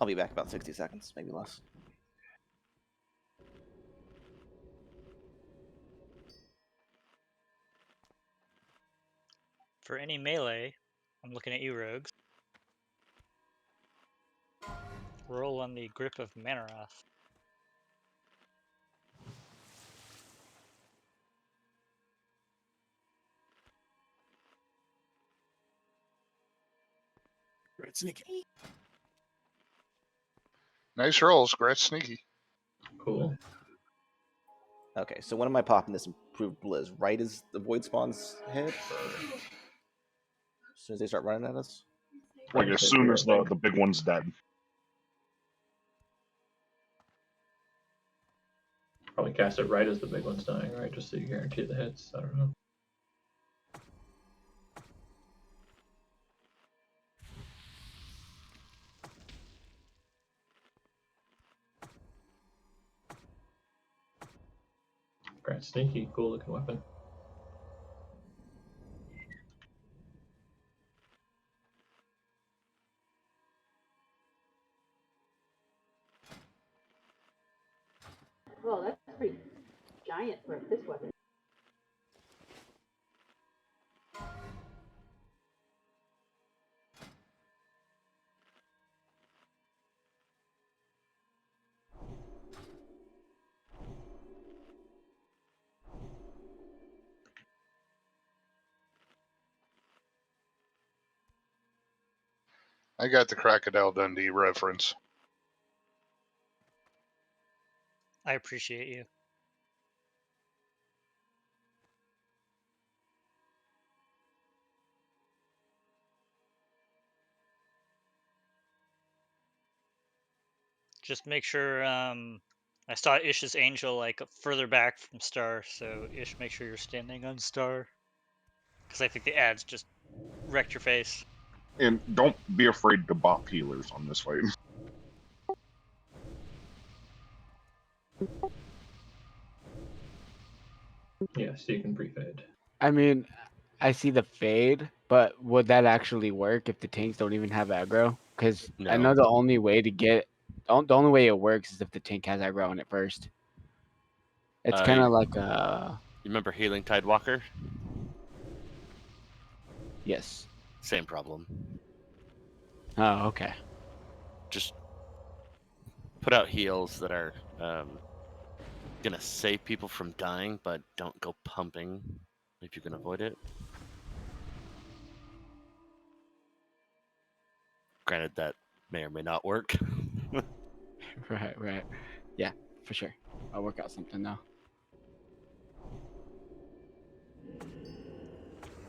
I'll be back about 60 seconds, maybe less. For any melee, I'm looking at you, rogues. Roll on the Grip of Marianara. Great sneaky. Nice rolls, Gretz. Sneaky. Cool. Okay, so when am I popping this improved blizz? Right as the void spawns hit? Or as soon as they start running at us? Like as soon as the big one's dead. Probably cast it right as the big one's dying, right? Just so you guarantee the hits. I don't know. Great, sneaky, cool looking weapon. Well, that's pretty giant for this weapon. I got the Crocodile Dundee reference. I appreciate you. Just make sure I saw Ish's angel like further back from Star, so Ish, make sure you're standing on Star. Because I think the ads just wrecked your face. And don't be afraid to bop healers on this fight. Yeah, so you can pre-fade. I mean, I see the fade, but would that actually work if the tanks don't even have aggro? Because I know No. the only way to get the only way it works is if the tank has aggro on it first. It's kind of like a You remember Healing Tidewalker? yes. Same problem. Oh, okay. Just put out heals that are gonna save people from dying, but don't go pumping if you can avoid it. Granted, that may or may not work. Right. Yeah, for sure. I'll work out something now.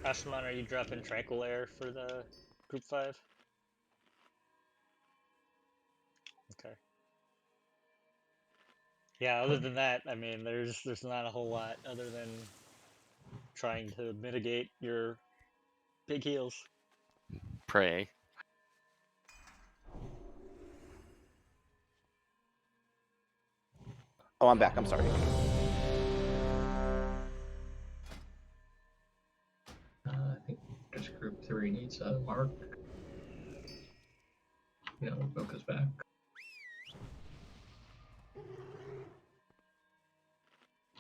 Ashman, are you dropping Tranquil Air for the Group 5? Okay. Yeah, other than that, I mean, there's not a whole lot other than trying to mitigate your big heals. Pray. Oh, I'm back. I'm sorry. I think just group 3 needs a mark. No, Boka's back.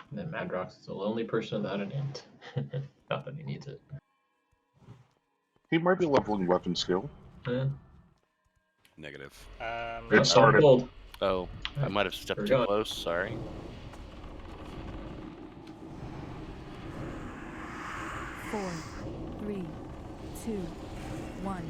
And then Madrox is the lonely person without an int. Not that he needs it. He might be leveling weapon skill. Yeah. Negative. It started. Oh, I might have stepped too close. Sorry. Four, three, two, one.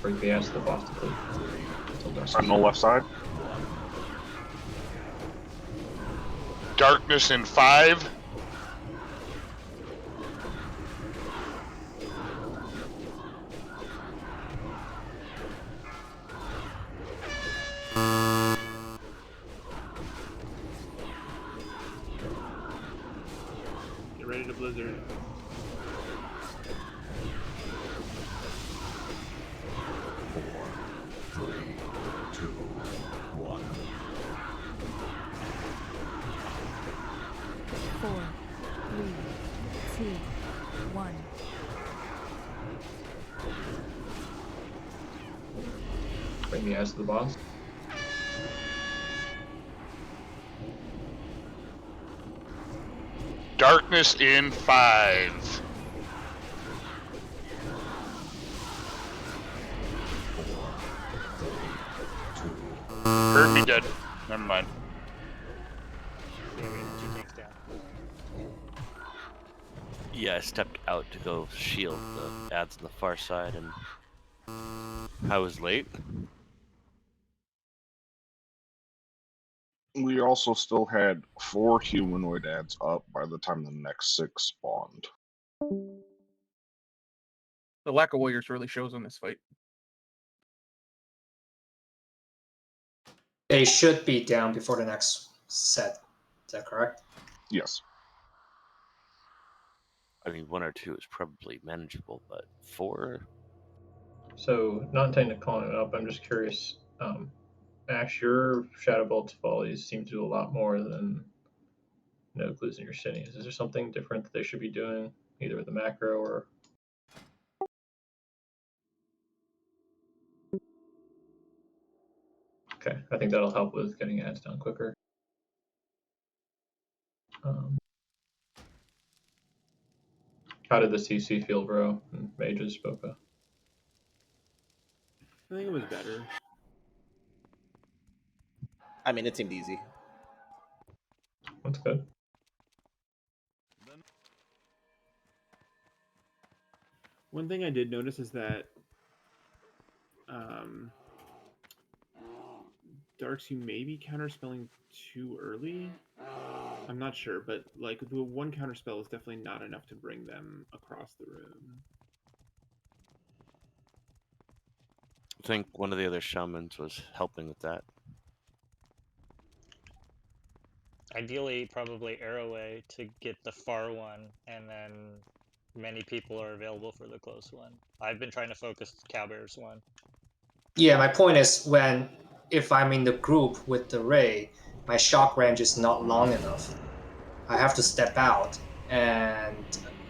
Bring the ass to the boss to sleep. On the left side. Darkness in 5. Get ready to blizzard. 4, 3, 2, 1. Bring the ass to the boss. Darkness in 5. Hurt me dead. Never mind. Yeah, we have 2 tanks down. Yeah, I stepped out to go shield the ads on the far side, and I was late. We also still had 4 humanoid ads up by the time the next 6 spawned. The lack of warriors really shows in this fight. They should be down before the next set. Is that correct? Yes. I mean, 1 or 2 is probably manageable, but 4? So, not intending to call it up, I'm just curious. Ash, your Shadow Bolt's volleys seem to do a lot more than no clues in your cities. Is there something different that they should be doing, either with the macro or? Okay, I think that'll help with getting ads down quicker. How did the CC feel, bro? And Mages, Boca? I think it was better. I mean, it seemed easy. That's good. One thing I did notice is that Darks, you may be counterspelling too early. I'm not sure, but like the 1 counterspell is definitely not enough to bring them across the room. I think one of the other shamans was helping with that. Ideally, probably Arrowway to get the far one, and then many people are available for the close one. I've been trying to focus Cowbear's one. Yeah, my point is if I'm in the group with the raid, my shock range is not long enough. I have to step out, and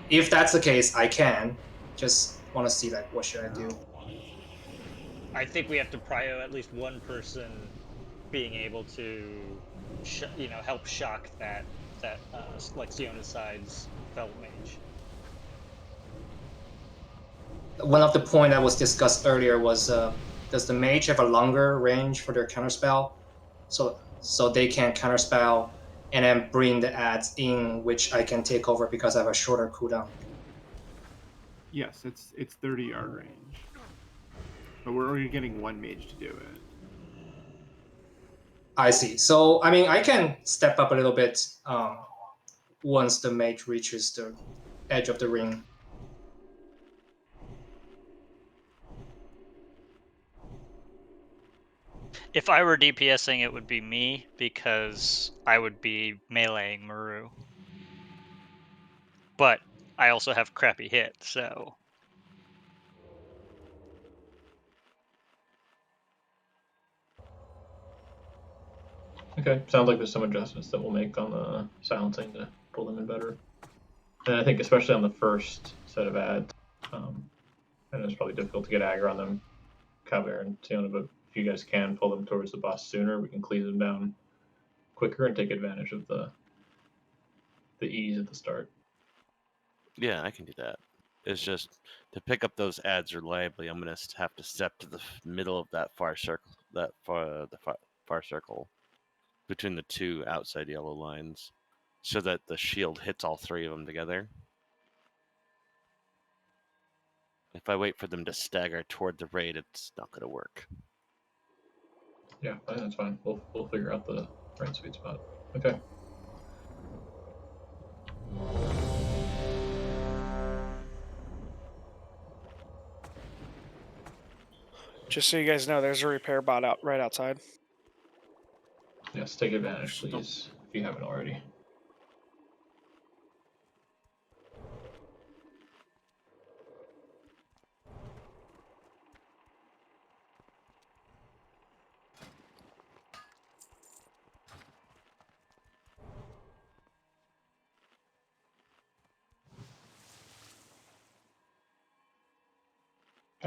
if that's the case, I can. Just want to see like what should I do. I think we have to prio at least one person being able to, help shock that like Side's Felt Mage. One of the point that was discussed earlier was does the mage have a longer range for their counterspell, so they can counterspell and then bring the ads in, which I can take over because I have a shorter cooldown. Yes, it's 30-yard range, but we're only getting 1 mage to do it. I see. So I mean, I can step up a little bit once the mage reaches the edge of the ring. If I were DPSing, it would be me, because I would be meleeing Maru. But I also have crappy hit, so... Okay, sounds like there's some adjustments that we'll make on the silencing to pull them in better. And I think especially on the first set of ads, and it's probably difficult to get aggro on them, Cowbear and Tiona, but if you guys can pull them towards the boss sooner, we can cleave them down quicker and take advantage of the ease at the start. Yeah, I can do that. It's just to pick up those ads reliably, I'm gonna have to step to the middle of that far circle, far circle between the 2 outside yellow lines, so that the shield hits all 3 of them together. If I wait for them to stagger toward the raid, it's not gonna work. Yeah, I think that's fine. We'll figure out the right sweet spot. Okay. Just so you guys know, there's a repair bot out right outside. Yes, take advantage, please, if you haven't already.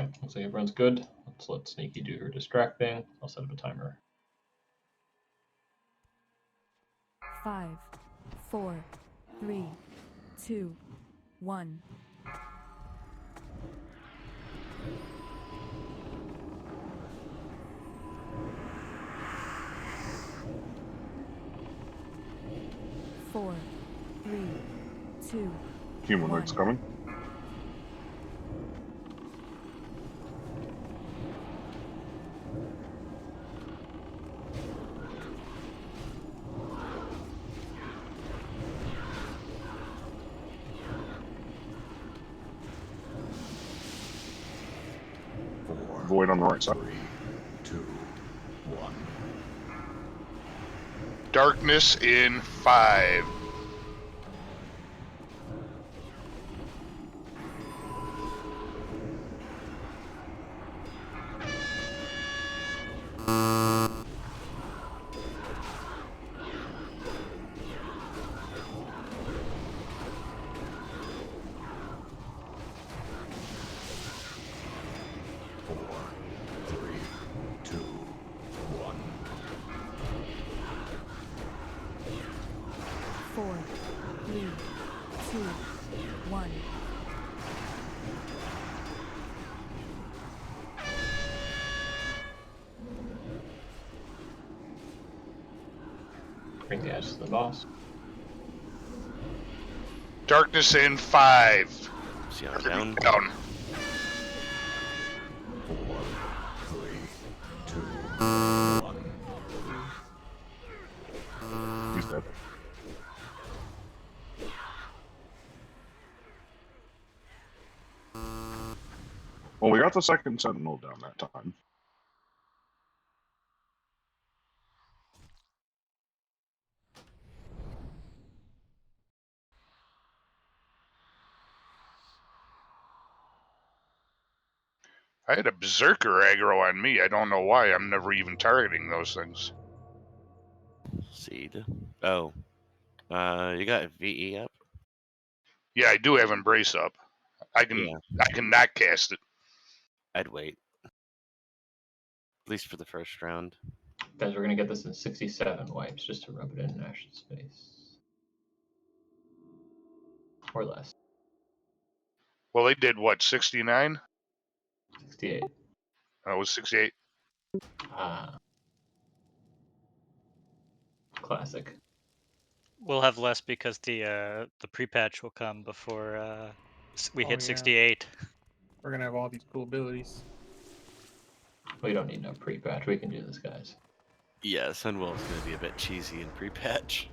Okay, looks like everyone's good. Let's let Sneaky do her distract thing. I'll set up a timer. 5, 4, 3, 2, 1. Four, 3, 2, Humanoids coming. Void on the right side. 3, 2, 1. Darkness in 5. Four, 3, 2, 1. Bring the ashes to the boss. Darkness in 5. See how down? Down. 4, 3, 2, 1. He's dead. Well, we got the second sentinel down that time. I had a berserker aggro on me. I don't know why. I'm never even targeting those things. Seed. Oh. You got VE up? Yeah, I do have embrace up. I can not cast it. I'd wait. At least for the first round. Guys, we're gonna get this in 67 wipes just to rub it in Ash's face. Or less. Well, they did what, 69? 68. Oh, it was 68. Ah. Classic. We'll have less because the pre-patch will come before we hit yeah. 68. We're gonna have all these cool abilities. We don't need no pre-patch. We can do this, guys. Yeah, Sunwell's gonna be a bit cheesy in pre-patch.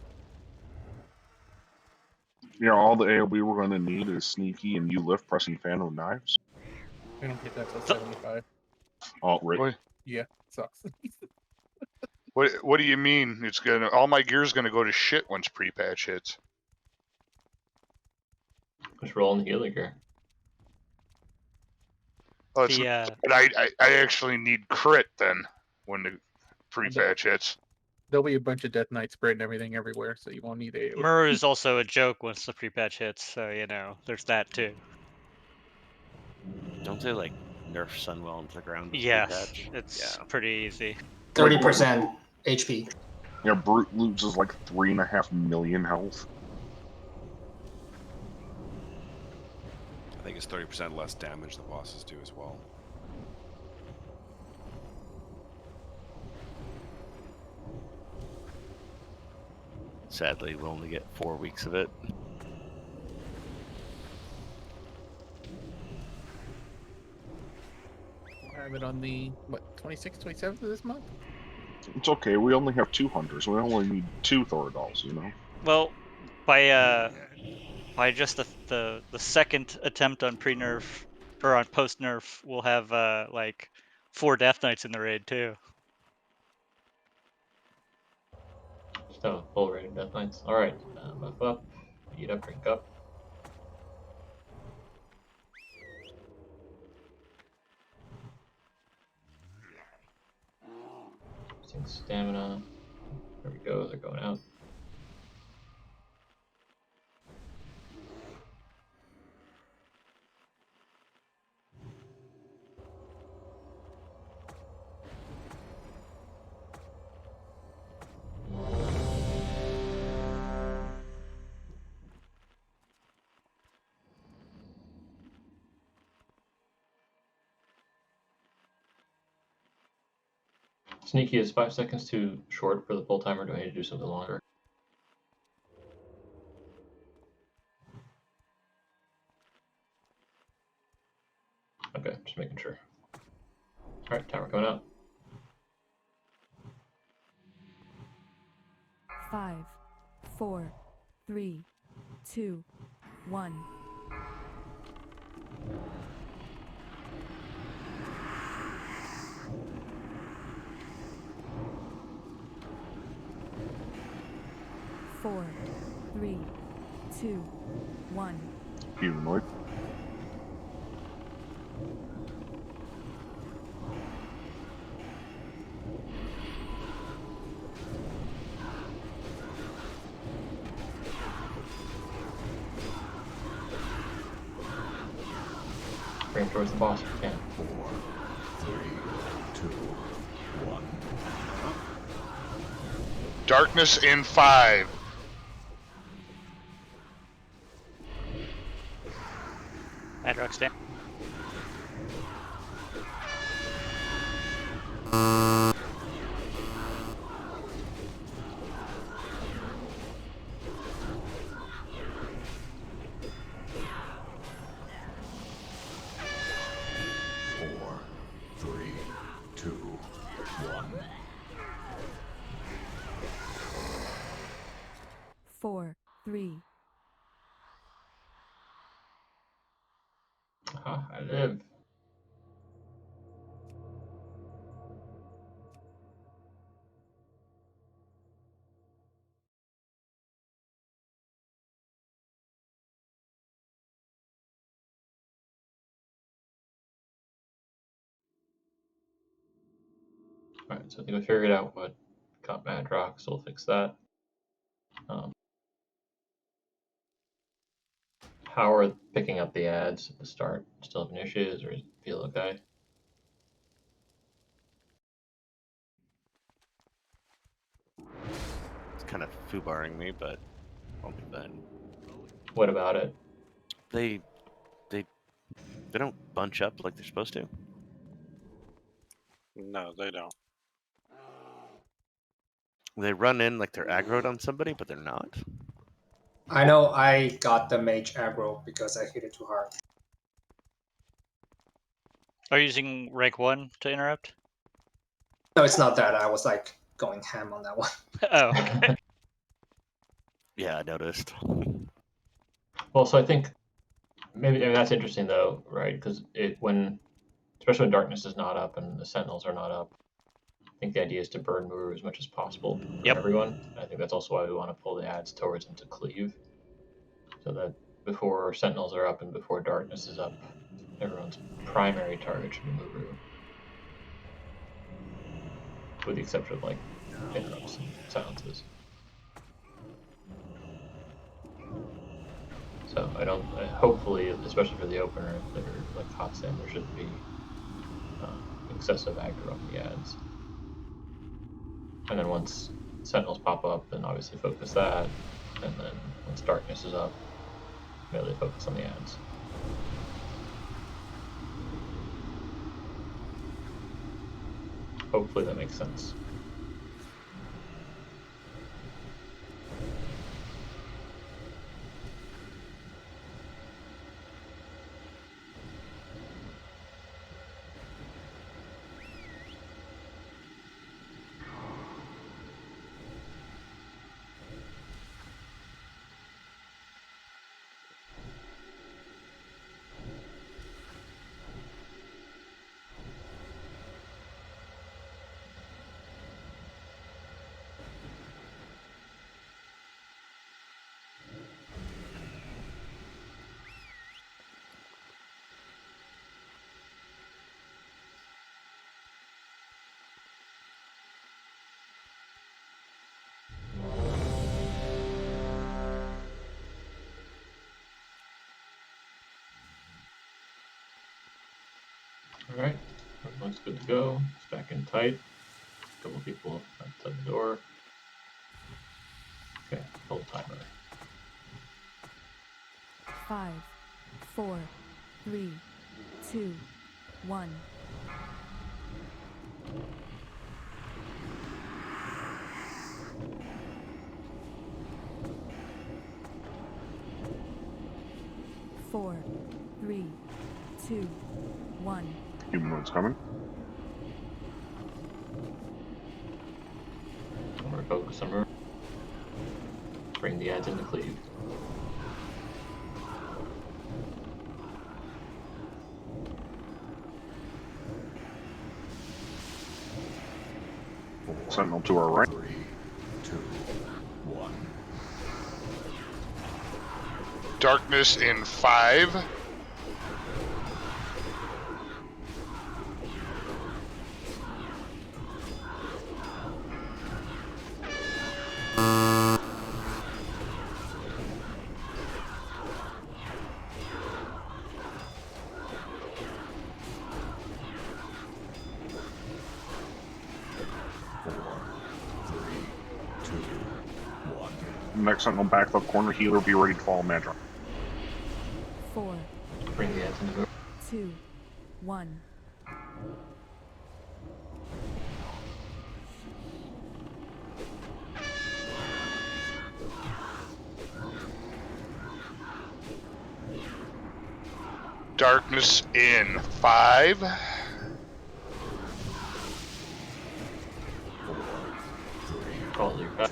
You know, all the AoB we're going to need is Sneaky and you lift pressing Phantom Knives. We don't get that till 75. Oh, right. Yeah, sucks. What do you mean? It's gonna all my gear's gonna go to shit once pre-patch hits. Just roll in the healer gear. Oh, it's, but I actually need crit then when the pre-patch hits. There'll be a bunch of Death Knight spreading everything everywhere, so you won't need AoE. Murr is also a joke once the pre-patch hits, so there's that too. Don't they like nerf Sunwell into the ground with Yes, pre-patch? it's pretty easy. 30% HP. Yeah, Brute loses like 3.5 million health. I think it's 30% less damage the bosses do as well. Sadly, we'll only get 4 weeks of it. I have it on the, 26th, 27th of this month? It's okay, we only have 2 hunters. We only need 2 Thoradals, you know? Well, by just the second attempt on pre-nerf or on post-nerf, we'll have like 4 Death Knights in the raid too. Just have a full raid of Death Knights. Alright, buff up, eat up, drink up. Using stamina. There we go, they're going out. Sneaky, is 5 seconds too short for the pull timer? Do I need to do something longer? Okay, just making sure. All right, timer coming up. 5, 4, 3, 2, 1. Four, 3, 2, 1. Humanoid. Bring him towards the boss if you can. 4, 3, 2, 1. Darkness in 5. Madrox down. Four, 3, 2, 1. 4, 3. Aha, I live. Alright, so I think we figured out what got Madrox, so we'll fix that. How are picking up the ads at the start? Still having issues, or does it feel okay? It's kind of foobarring me, but I'll be fine. What about it? They don't bunch up like they're supposed to. No, they don't. They run in like they're aggroed on somebody, but they're not. I know I got the mage aggro because I hit it too hard. Are you using rank 1 to interrupt? No, it's not that. I was like going ham on that one. Oh, okay. Yeah, I noticed. Well, so I think maybe that's interesting though, right? Because especially when darkness is not up and the sentinels are not up, I think the idea is to burn Muru as much as possible for everyone. I think that's also why we want to pull the ads towards him to cleave, so that before sentinels are up and before darkness is up, everyone's primary target should be Muru, with the exception of like interrupts and silences. So hopefully, especially for the opener, if they're like hot stand, there shouldn't be excessive aggro on the ads. And then once sentinels pop up, then obviously focus that. And then once darkness is up, really focus on the ads. Hopefully that makes sense. Alright, everyone's good to go. It's back in tight. A couple people outside the door. Okay, full timer. 5, 4, 3, 2, 1. 4, 3, 2, 1. Humanoid's coming. I'm gonna focus on her. Bring the ads into cleave. Sentinel to our right. 3, 2, 1. Darkness in 5. Next Sentinel back left corner. Healer, be ready to follow Madrox. 4, Bring the ads into 2, 1. Darkness in 5. Call your back.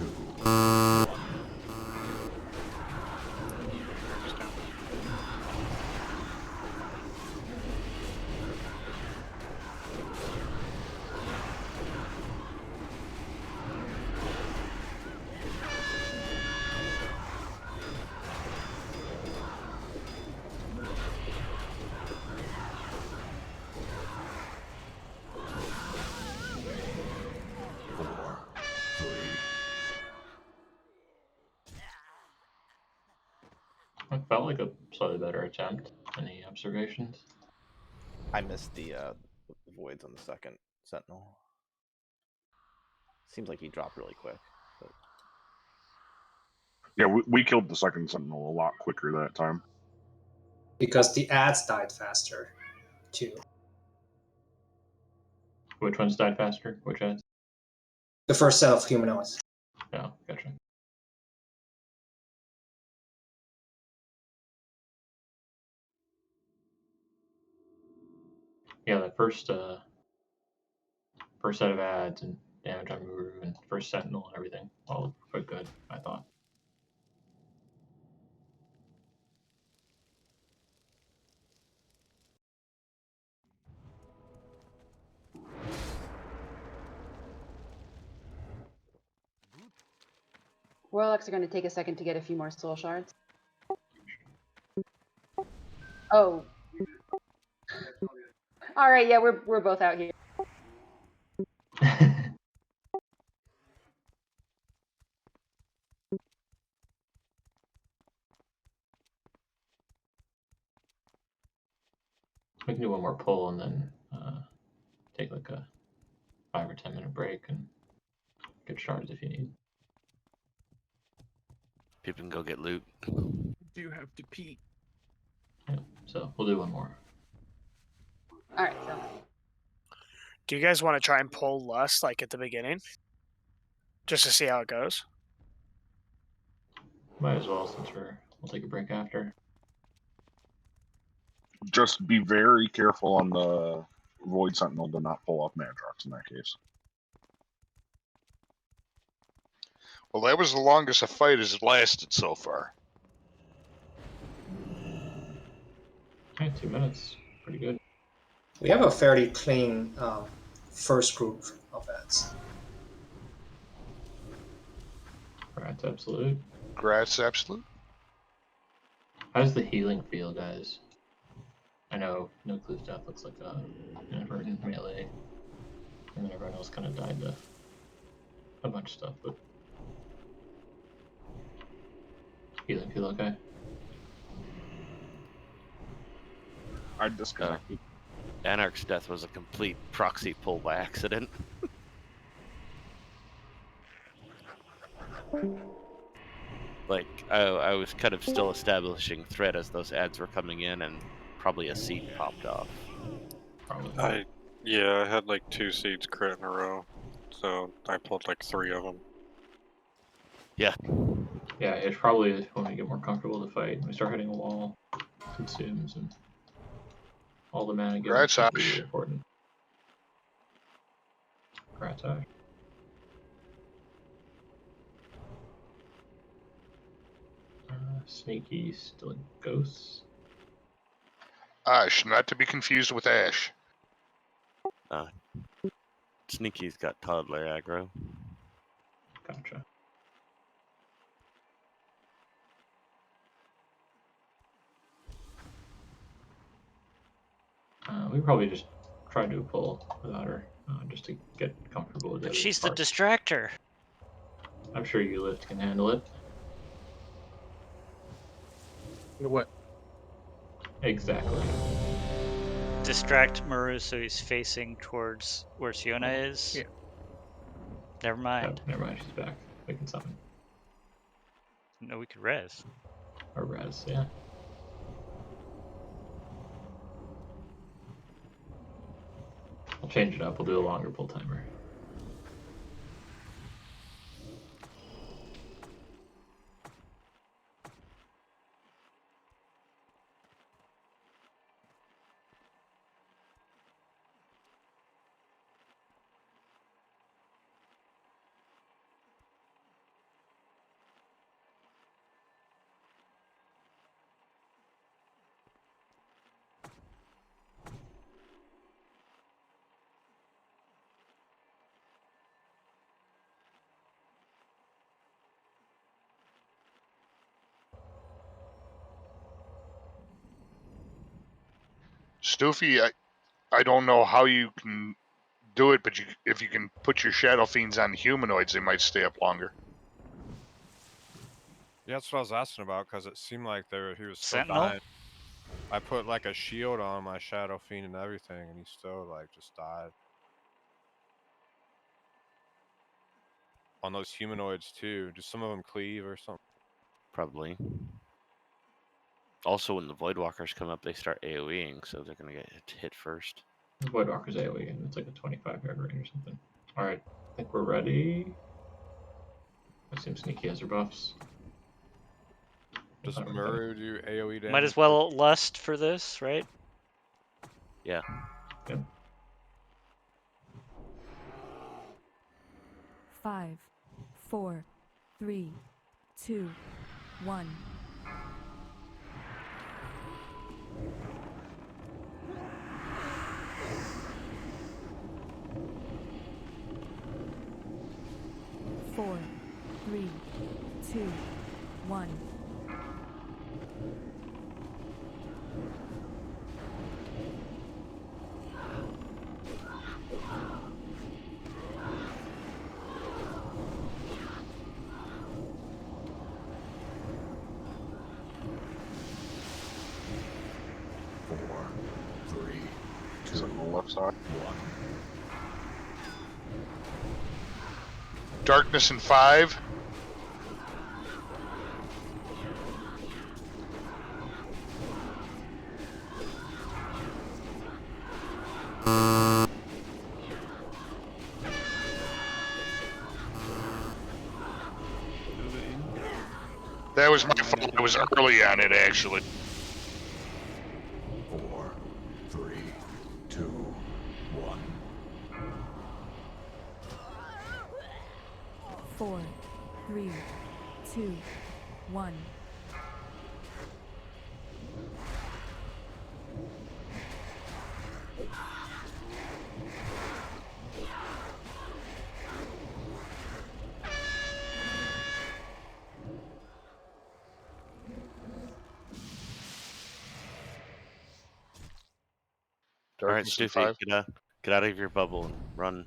It felt like a slightly better attempt. Any observations? I missed the voids on the second Sentinel. Seems like he dropped really quick. But... Yeah, we killed the second Sentinel a lot quicker that time. Because the ads died faster, too. Which ones died faster? Which ads? The first set of humanoids. Oh, gotcha. Yeah, the first set of ads and damage on Guru and first Sentinel and everything all looked quite good, I thought. Warlocks are going to take a second to get a few more soul shards. Oh. All right, yeah, we're both out here. We can do one more pull and then take like a 5 or 10 minute break and get shards if you need. People can go get loot. Do you have to pee? Yeah, so we'll do one more. All right, so. Do you guys want to try and pull Lust like at the beginning? Just to see how it goes? Might as well since we'll take a break after. Just be very careful on the Void Sentinel to not pull off Madrox in that case. Well, that was the longest a fight has lasted so far. Okay, 2 minutes. Pretty good. We have a fairly clean first group of ads. Grats absolute. Grats absolute. How's the healing feel, guys? I know No Clue's death looks like an inadvertent melee, and then everyone else kind of died to a bunch of stuff, but healing feel okay? I disconnected. Anarch's death was a complete proxy pull by accident. Like, I was kind of still establishing threat as those ads were coming in, and probably a seed popped off. Probably. Yeah, I had like 2 seeds crit in a row, so I pulled like 3 of them. Yeah. Yeah, it's probably when we get more comfortable to fight and we start hitting a wall. consumes, and all the mana given Right, is completely Sash. important. Right, Sash. Sneaky still a ghost. Ash, not to be confused with Ash. Sneaky's got toddler aggro. Gotcha. We probably just try to do a pull without her, just to get comfortable with the But other she's the parts. distractor. I'm sure you lift can handle it. What? Exactly. Distract Maru so he's facing towards where Siona is. Yeah. Never mind. Oh, never mind, she's back. We can summon. No, we could res. Or res, yeah. I'll change it up. We'll do a longer pull timer. Stoofy, I don't know how you can do it, but if you can put your Shadow Fiends on humanoids, they might stay up longer. Yeah, that's what I was asking about, because it seemed like he was still Sentinel? dying. I put like a shield on my Shadow Fiend and everything, and he still like just died. On those humanoids too. Do some of them cleave or something? Probably. Also, when the Voidwalkers come up, they start AoEing, so they're gonna get hit first. The Voidwalker's AoE, and it's like a 25-yard range or something. Alright, I think we're ready. I assume Sneaky has her buffs. Does Muru do AoE damage? Might as well lust for this, right? Yeah. Yep. 5, 4, 3, 2, 1. Four, 3, 2, 1. He's on the left side. Darkness in 5. That was my fault. I was early on it, actually. 4, 3, 2, 1. 4, 3, 2, 1. All right, Darkness in Stoofy, 5. get out of your bubble and run.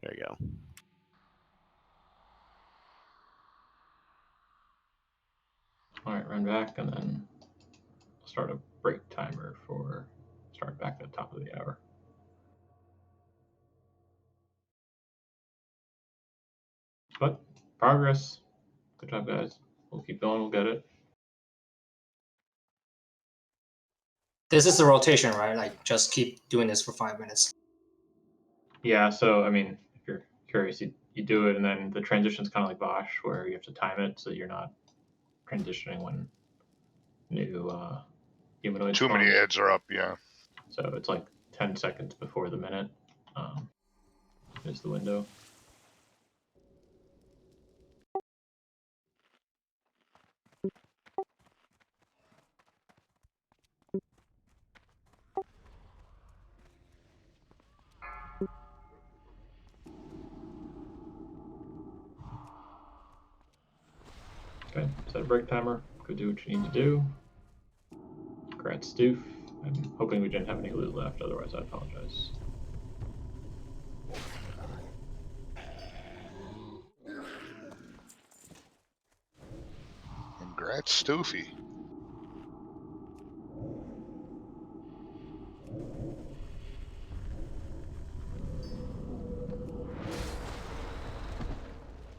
There you go. Alright, run back, and then start a break timer for start back at the top of the hour. But progress. Good job, guys. We'll keep going. We'll get it. This is the rotation, right? Like just keep doing this for 5 minutes. Yeah. So I mean, if you're curious, you do it, and then the transition's kind of like Bosch, where you have to time it so you're not transitioning when new humanoid Too many spawn. ads are up, yeah. So it's like 10 seconds before the minute is the window. Okay, set a break timer. Go do what you need to do. Congrats, Stoof. I'm hoping we didn't have any loot left, otherwise I apologize. Congrats, Stoofy.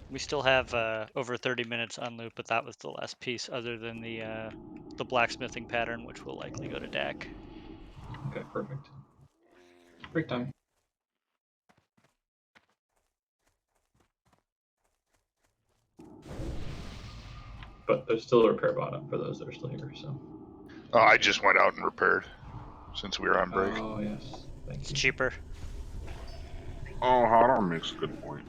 We still have over 30 minutes on loop, but that was the last piece, other than the blacksmithing pattern, which will likely go to Dak. Okay, perfect. Break time. But there's still a repair bot up for those that are still here, so. Oh, I just went out and repaired since we were on break. Oh, yes. Thank It's you. cheaper. Oh, Hadar makes a good point.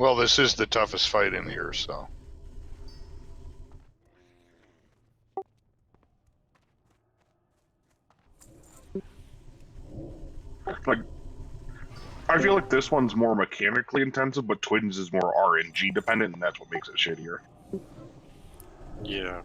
Well, this is the toughest fight in here, so. Like, I feel like this one's more mechanically intensive, but Twins is more RNG dependent, and that's what makes it shittier. Yeah.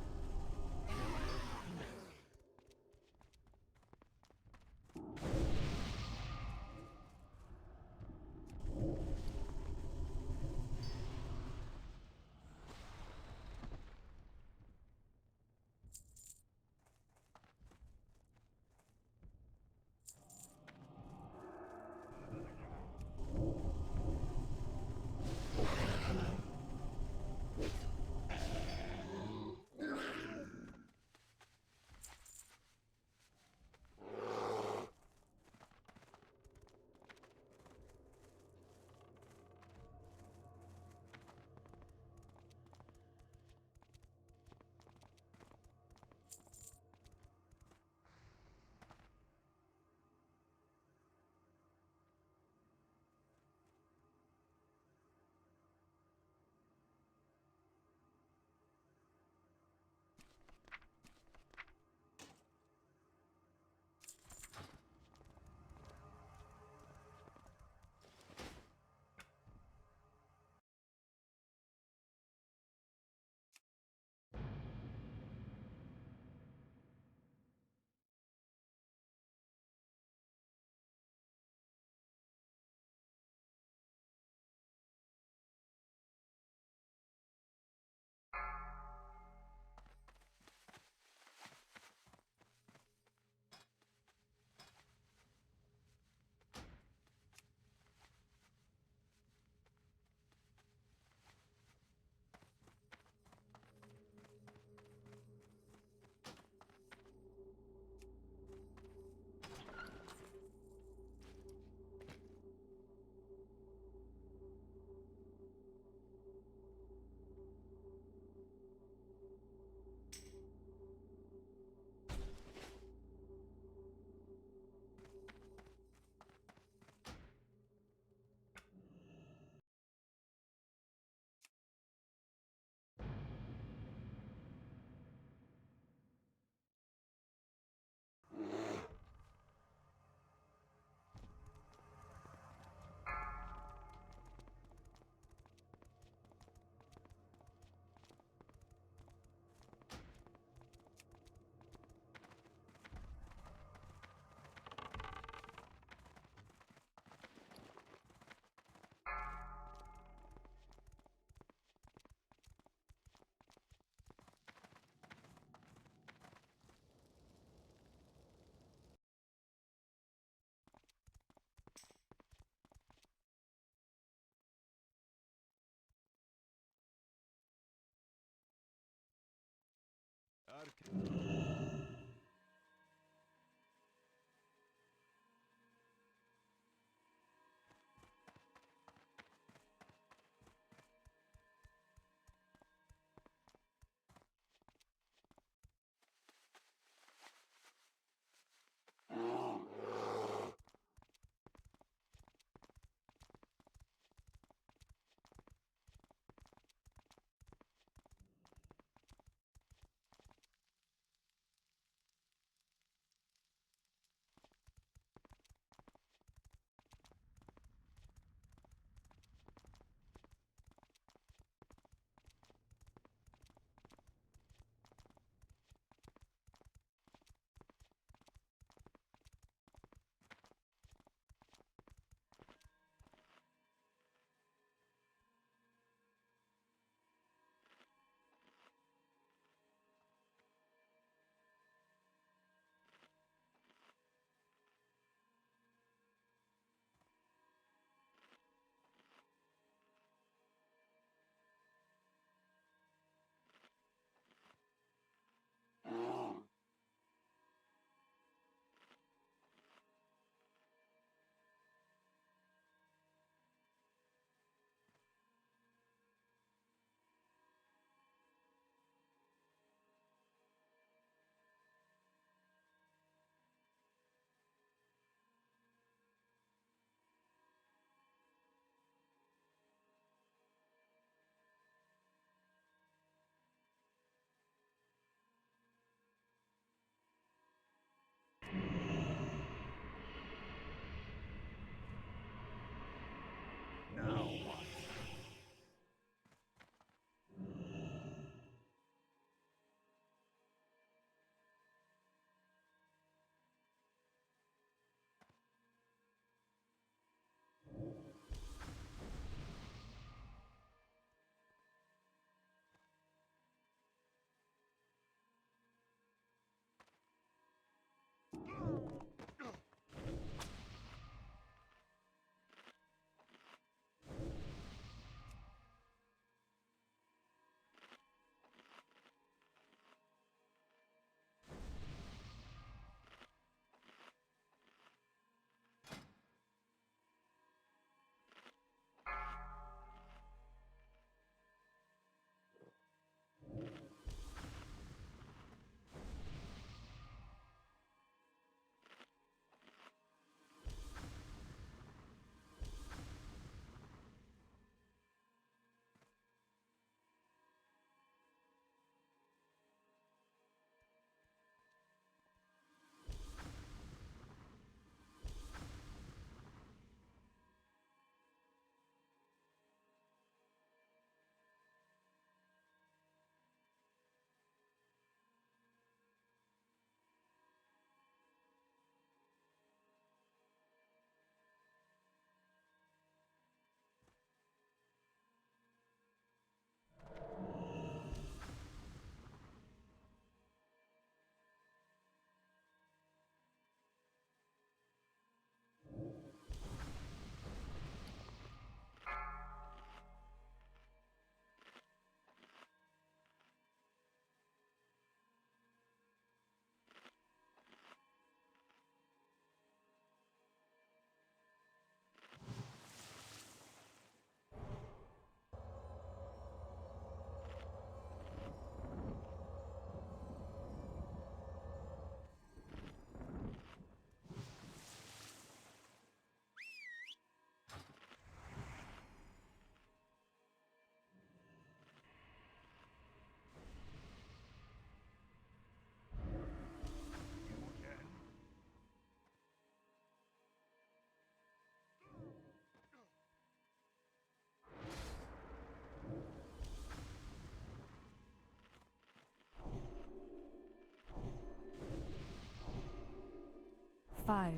5,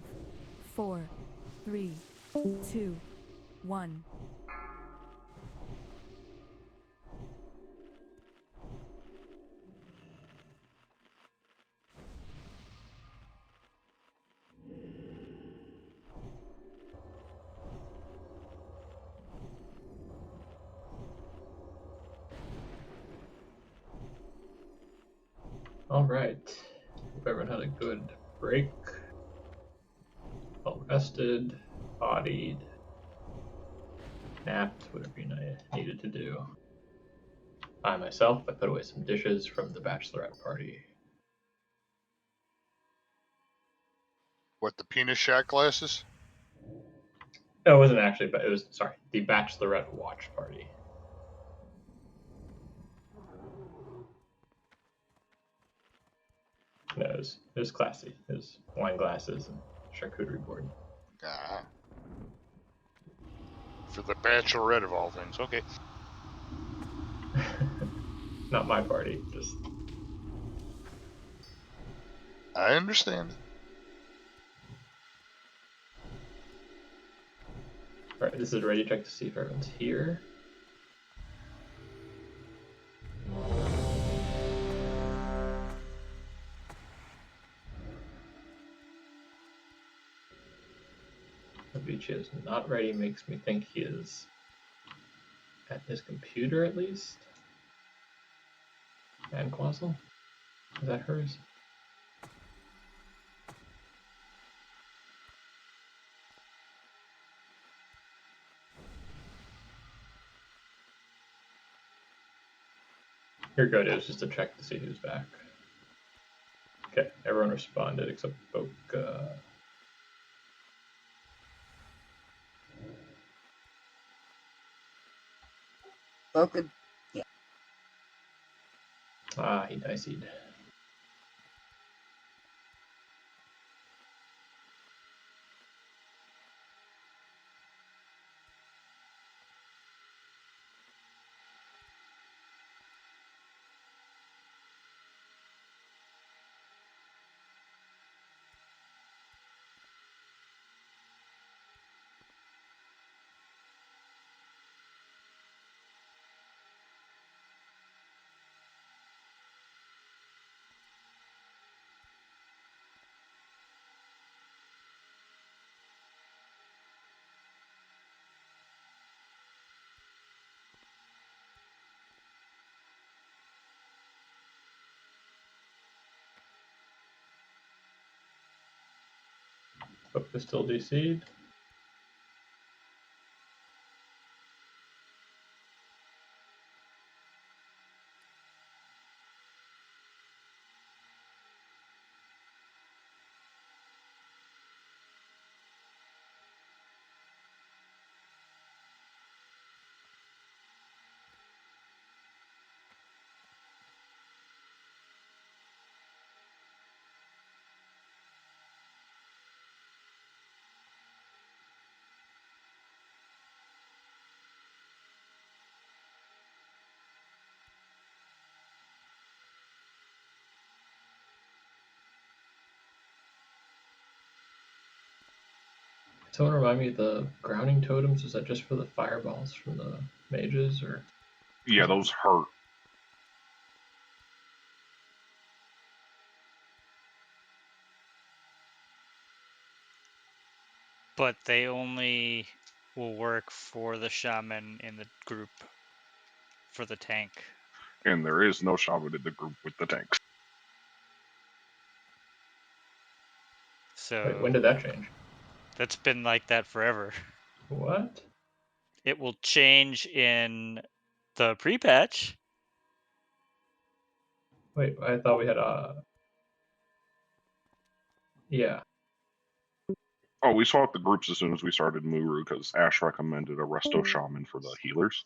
4, 3, 2, 1. All right. Hope everyone had a good break. Well rested, bodied, napped, whatever you needed to do. I myself, I put away some dishes from the bachelorette party. What, the penis shot glasses? No, it wasn't actually, but it was, sorry, the bachelorette watch party. No, it was classy. It was wine glasses and charcuterie board. Ah. For the bachelorette of all things. Okay. Not my party, just. I understand. Alright, this is a ready check to see if everyone's here. Avicii is not ready, makes me think he is at his computer at least. And Quazzle? Is that hers? You're good, it was just a check to see who's back. Okay, everyone responded except Boca. Boca, yeah. Ah, he diceyed. Boca still DC'd. Someone remind me, the grounding totems, is that just for the fireballs from the mages, or? Yeah, those hurt. But they only will work for the shaman in the group for the tank. And there is no shaman in the group with the tanks. So Wait, when did that change? That's been like that forever. What? It will change in the pre-patch. Wait, I thought we had a. Yeah. Oh, we swapped the groups as soon as we started Muru because Ash recommended a Resto Shaman for the healers.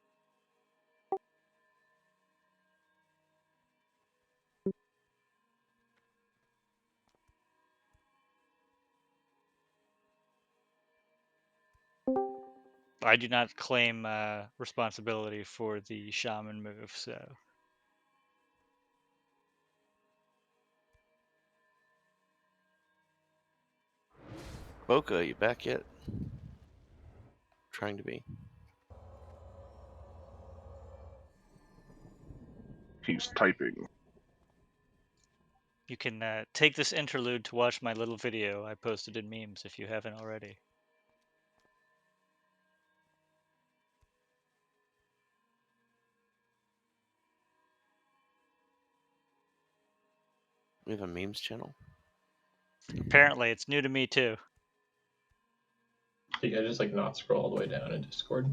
I do not claim responsibility for the shaman move, so. Boca, you back yet? Trying to be. He's typing. You can take this interlude to watch my little video I posted in memes if you haven't already. We have a memes channel. Apparently, it's new to me too. You gotta just like not scroll all the way down in Discord.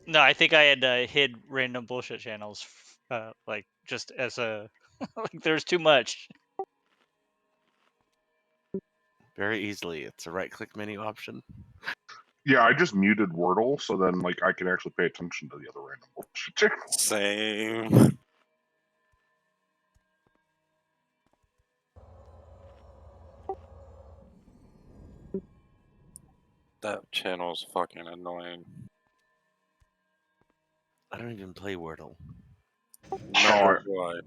No, I think I had hid random bullshit channels, like just as a like there's too much. Very easily. It's a right-click menu option. Yeah, I just muted Wordle, so then like I can actually pay attention to the other random bullshit channels. Same. That channel's fucking annoying. I don't even play Wordle. Never do I.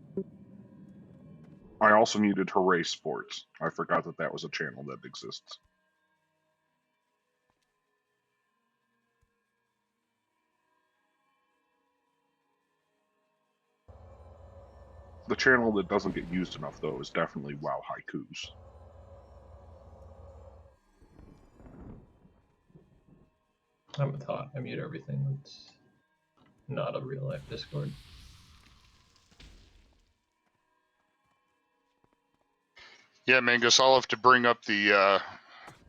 I also muted Hooray Sports. I forgot that that was a channel that exists. The channel that doesn't get used enough, though, is definitely WoW Haikus. I'm a thought. I mute everything that's not a real life Discord. Yeah, Mangus, I'll have to bring up the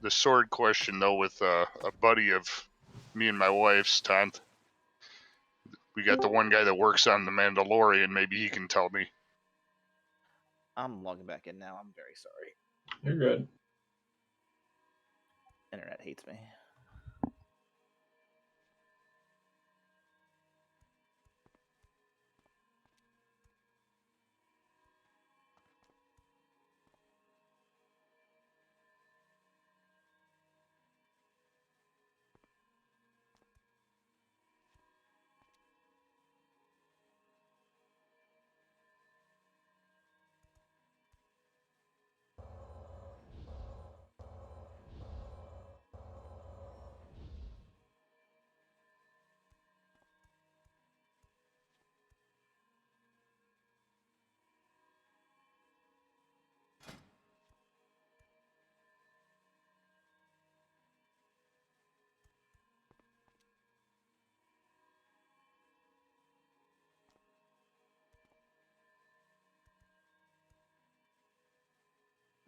sword question though with a buddy of me and my wife's, Tant. We got the one guy that works on the Mandalorian. Maybe he can tell me. I'm logging back in now. I'm very sorry. You're good. Internet hates me.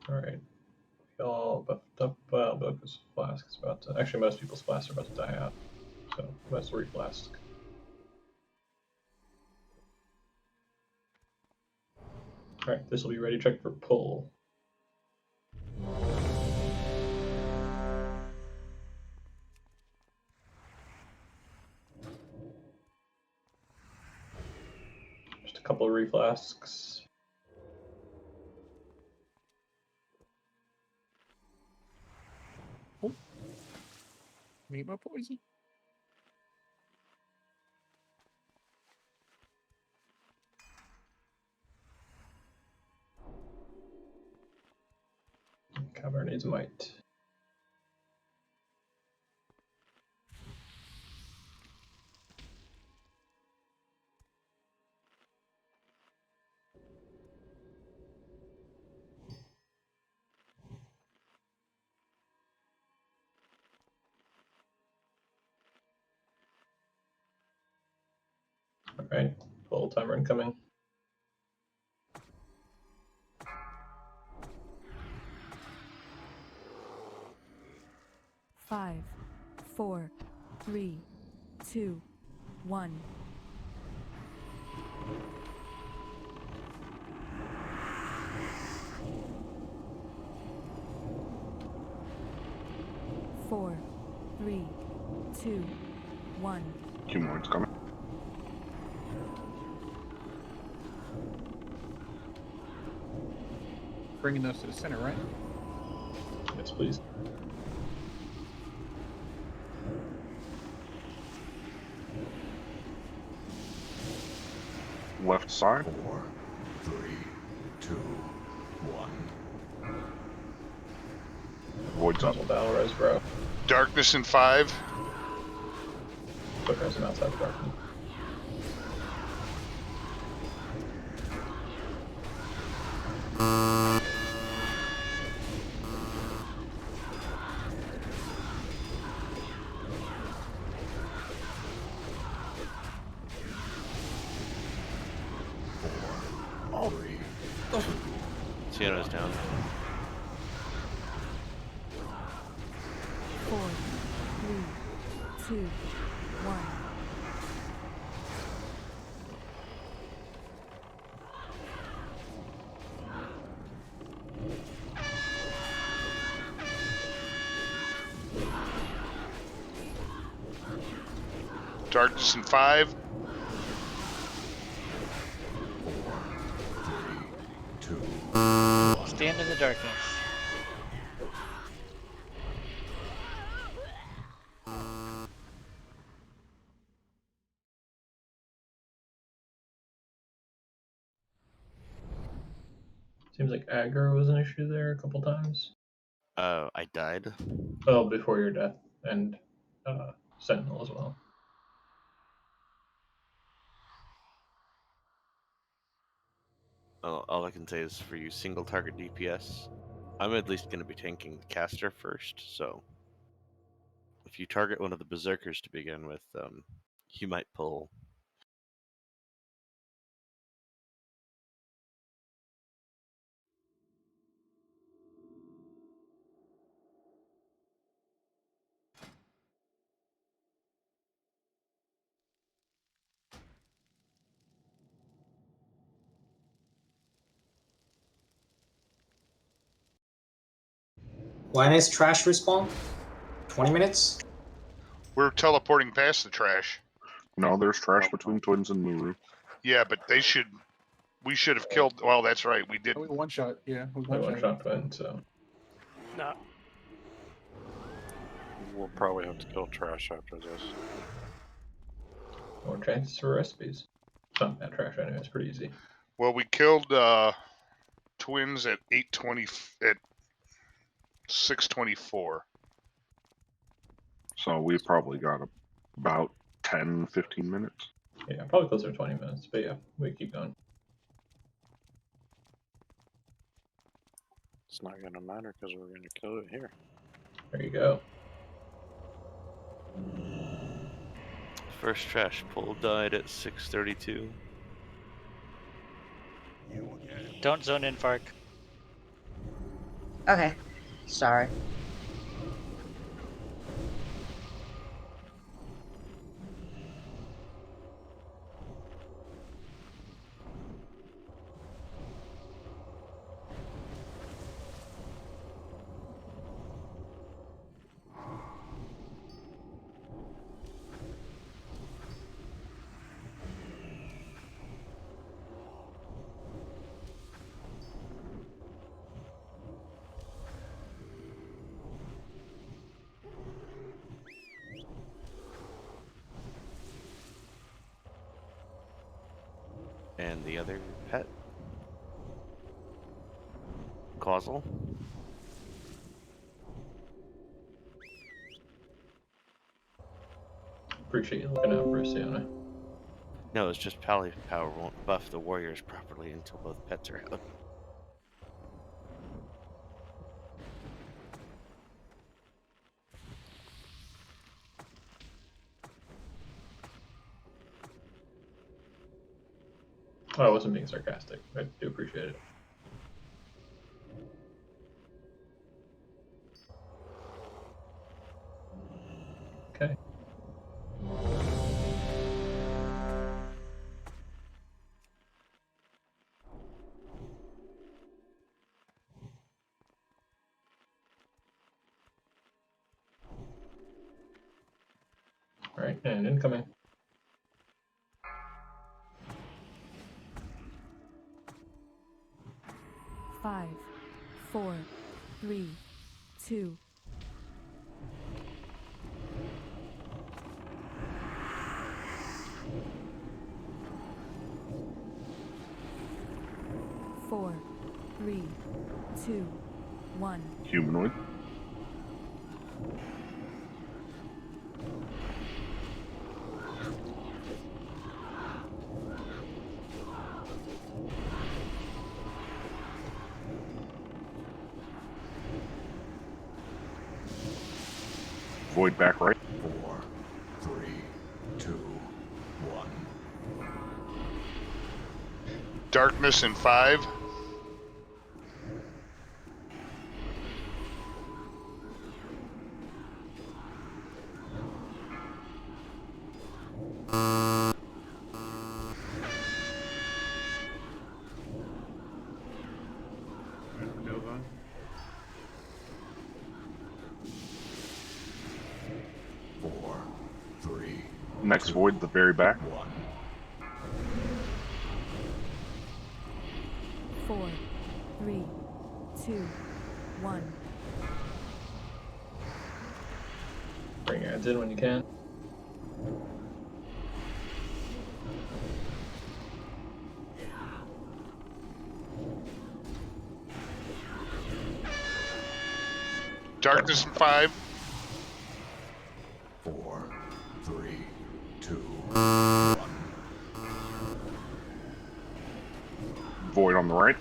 All right. We all buffed up. Well, Boca's flask is about to. Actually, most people's flasks are about to die out. So let's reflask. All right, this will be ready. Check for pull. Just a couple of reflasks. Meet my poison. Cover needs might. All right, pull timer incoming. Five, 4, 3, 2, 1. Four, 3, 2, 1. Humanoid's coming. Bringing those to the center, right? Yes, please. Left side. 4, 3, 2, 1. Void's up. Battle res, bro. Darkness in 5. Quick res him outside the darkness. Sienna's down. 4, 3, 2, 1. Darkness in 5. 2. Stand in the darkness. Seems like aggro was an issue there a couple times. I died. Well, before your death, and Sentinel as well. All I can say is for you single target DPS, I'm at least going to be tanking the caster first, so if you target one of the berserkers to begin with, you might pull. When is trash respawn? 20 minutes? We're teleporting past the trash. No, there's trash between Twins and Muru. Yeah, but we should have killed. Well, that's right. We did. We one shot. Yeah, we I one one shot Twin, so. No. We'll probably have to kill trash after this. More chances for recipes. It's not bad trash anyway, it's pretty easy. Well, we killed Twins at 8:20 at 6:24. So we probably got about 10, 15 minutes. Yeah, probably closer to 20 minutes, but yeah, we keep going. It's not gonna matter because we're gonna kill it here. There you go. First trash pull died at 6:32. Don't zone in, Fark. Okay. Sorry. And the other pet? Causal? Appreciate you looking out for us, Sienna. No, it's just Pally Power won't buff the warriors properly until both pets are out. Oh, I wasn't being sarcastic. I do appreciate it. Okay. All right, and incoming. Five, 4, 3, 2. Four, 3, 2, 1. Humanoid. Void back right. 4, 3, 2, 1. Darkness in 5. Nova. Four, 3. Next void, the very back. 1. 4, 3, 2, 1. Bring your ads in when you can. Darkness in 5. 4, 3, 2, 1. Void on the right.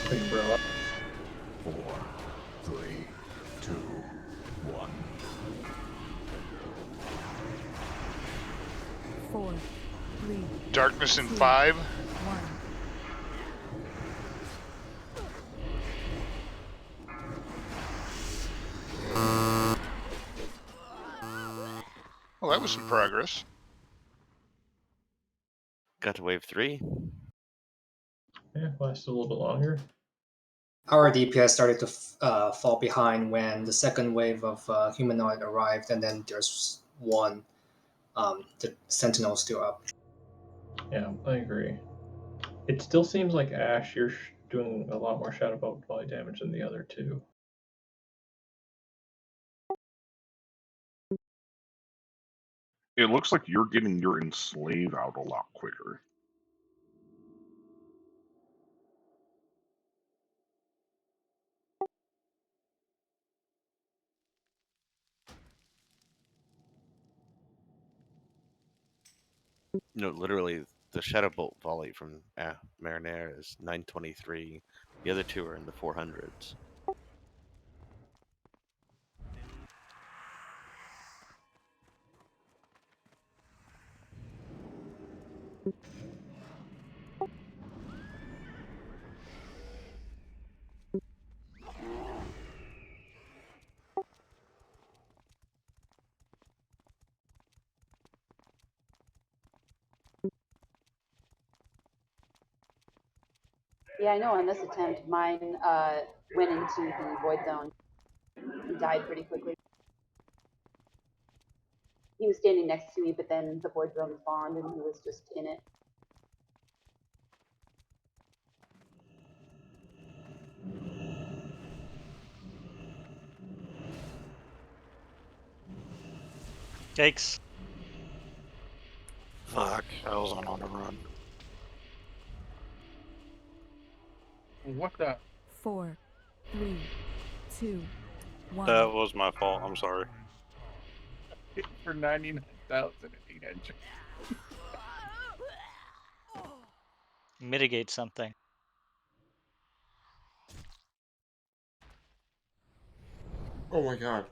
Big bro up. 4, 3, 2, 1. 4, 3, Darkness in 2, 5. 1. Well, that was some progress. Got to wave 3. Yeah, lasted a little bit longer. Our DPS started to fall behind when the second wave of humanoid arrived, and then there's one. The Sentinel's still up. Yeah, I agree. It still seems like Ash, you're doing a lot more shadow bolt volley damage than the other two. It looks like you're getting your enslave out a lot quicker. No, literally, the shadow bolt volley from Marianara is 923. The other two are in the 400s. Yeah, I know on this attempt, mine went into the void zone. He died pretty quickly. He was standing next to me, but then the void zone spawned and he was just in it. Yikes. Fuck, I was on a run. What the? 4, 3, 2, 1. That was my fault. I'm sorry. For 99,000 in engine. Mitigate something. Oh my god.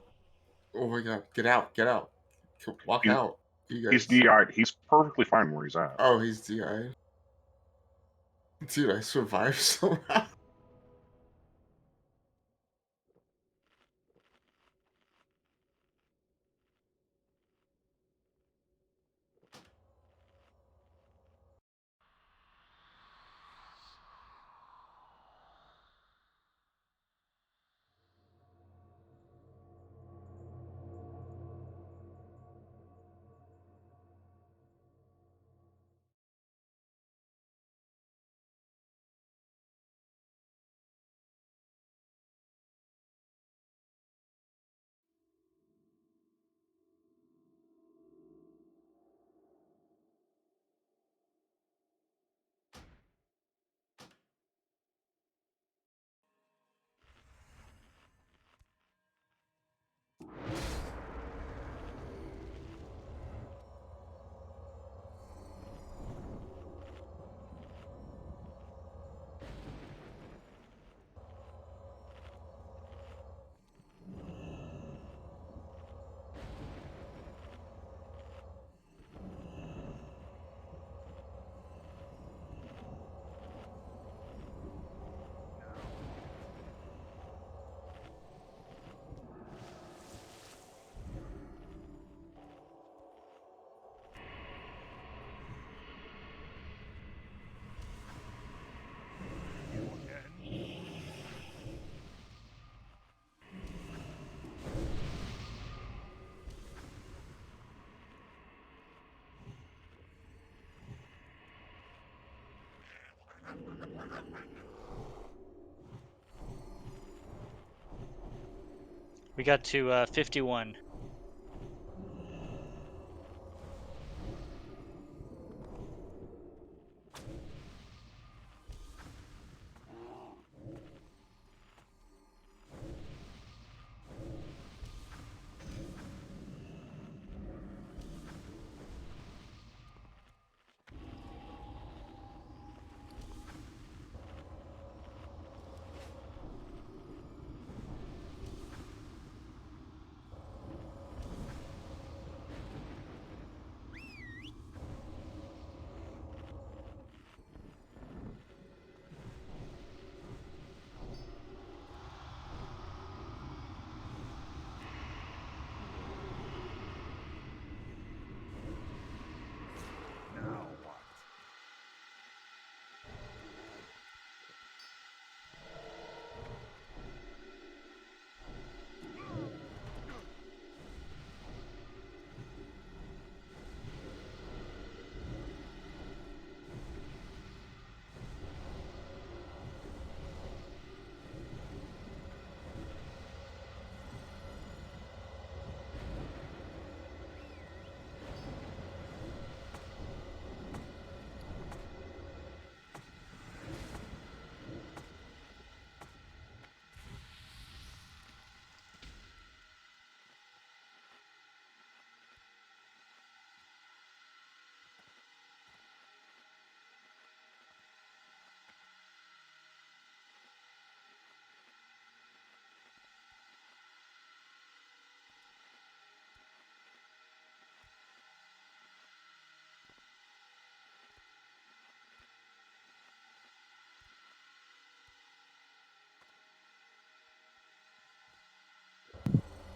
Oh my god. Get out. Get out. Walk out. You He's guys. DI'd. He's perfectly fine where he's at. Oh, he's DI. Dude, I survived somehow. We got to 51.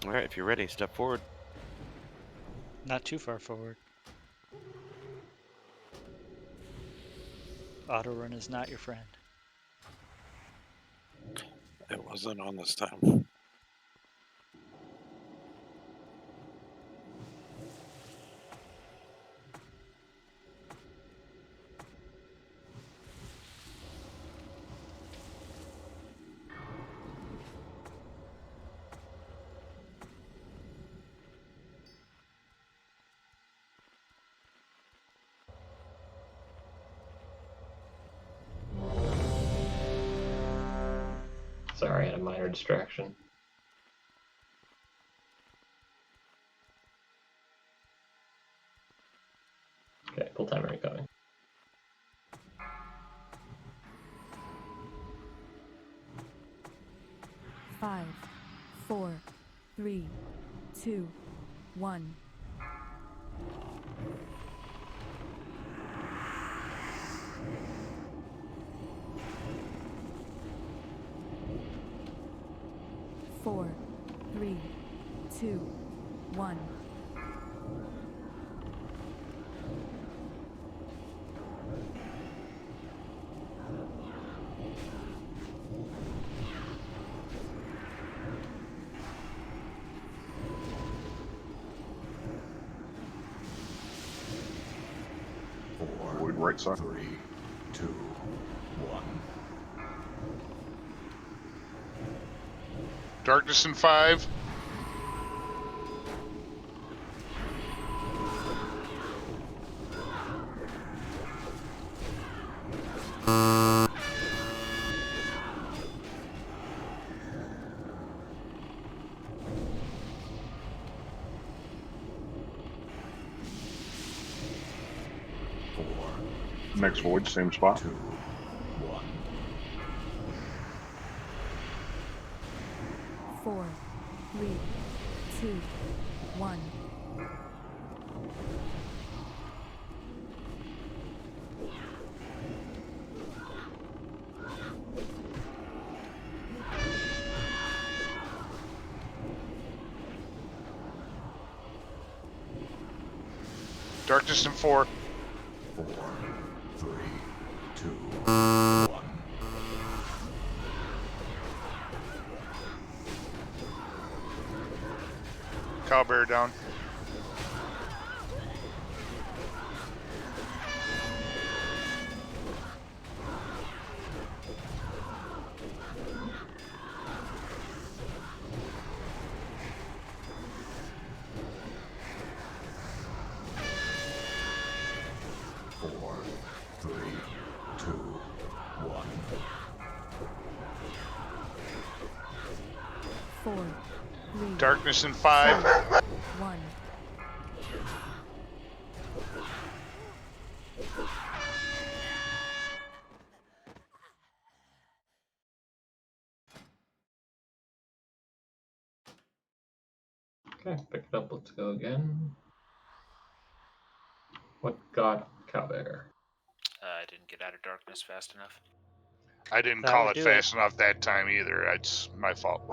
All right, if you're ready, step forward. Not too far forward. Auto run is not your friend. It wasn't on this time. Sorry, I had a minor distraction. Okay, full timer incoming. 5, 4, 3, 2, 1. Four, 3, 2, 1. Void right side. 3, 2, 1. Darkness in 5. Next void, same spot. 2, 1. 4, 3, 2, 1. Darkness in 4. 4, 3, 2, 1. Cowbear down. 4, 3, 2, 1. 4, 3, Darkness in 5. 1. Okay, pick it up. Let's go again. What got Cowbear? I didn't get out of darkness fast enough. I didn't That call would it do it. fast enough that time either. It's my fault.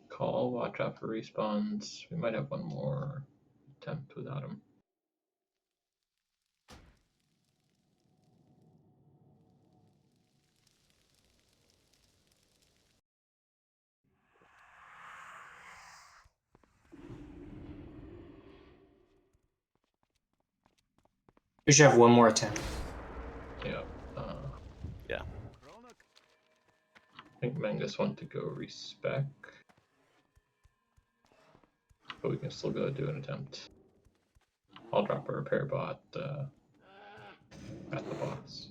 Call, watch out for respawns. We might have one more attempt without him. You should have one more attempt. Yeah. Yeah. I think Mangus wants to go respec. But we can still go do an attempt. I'll drop a repair bot at the boss.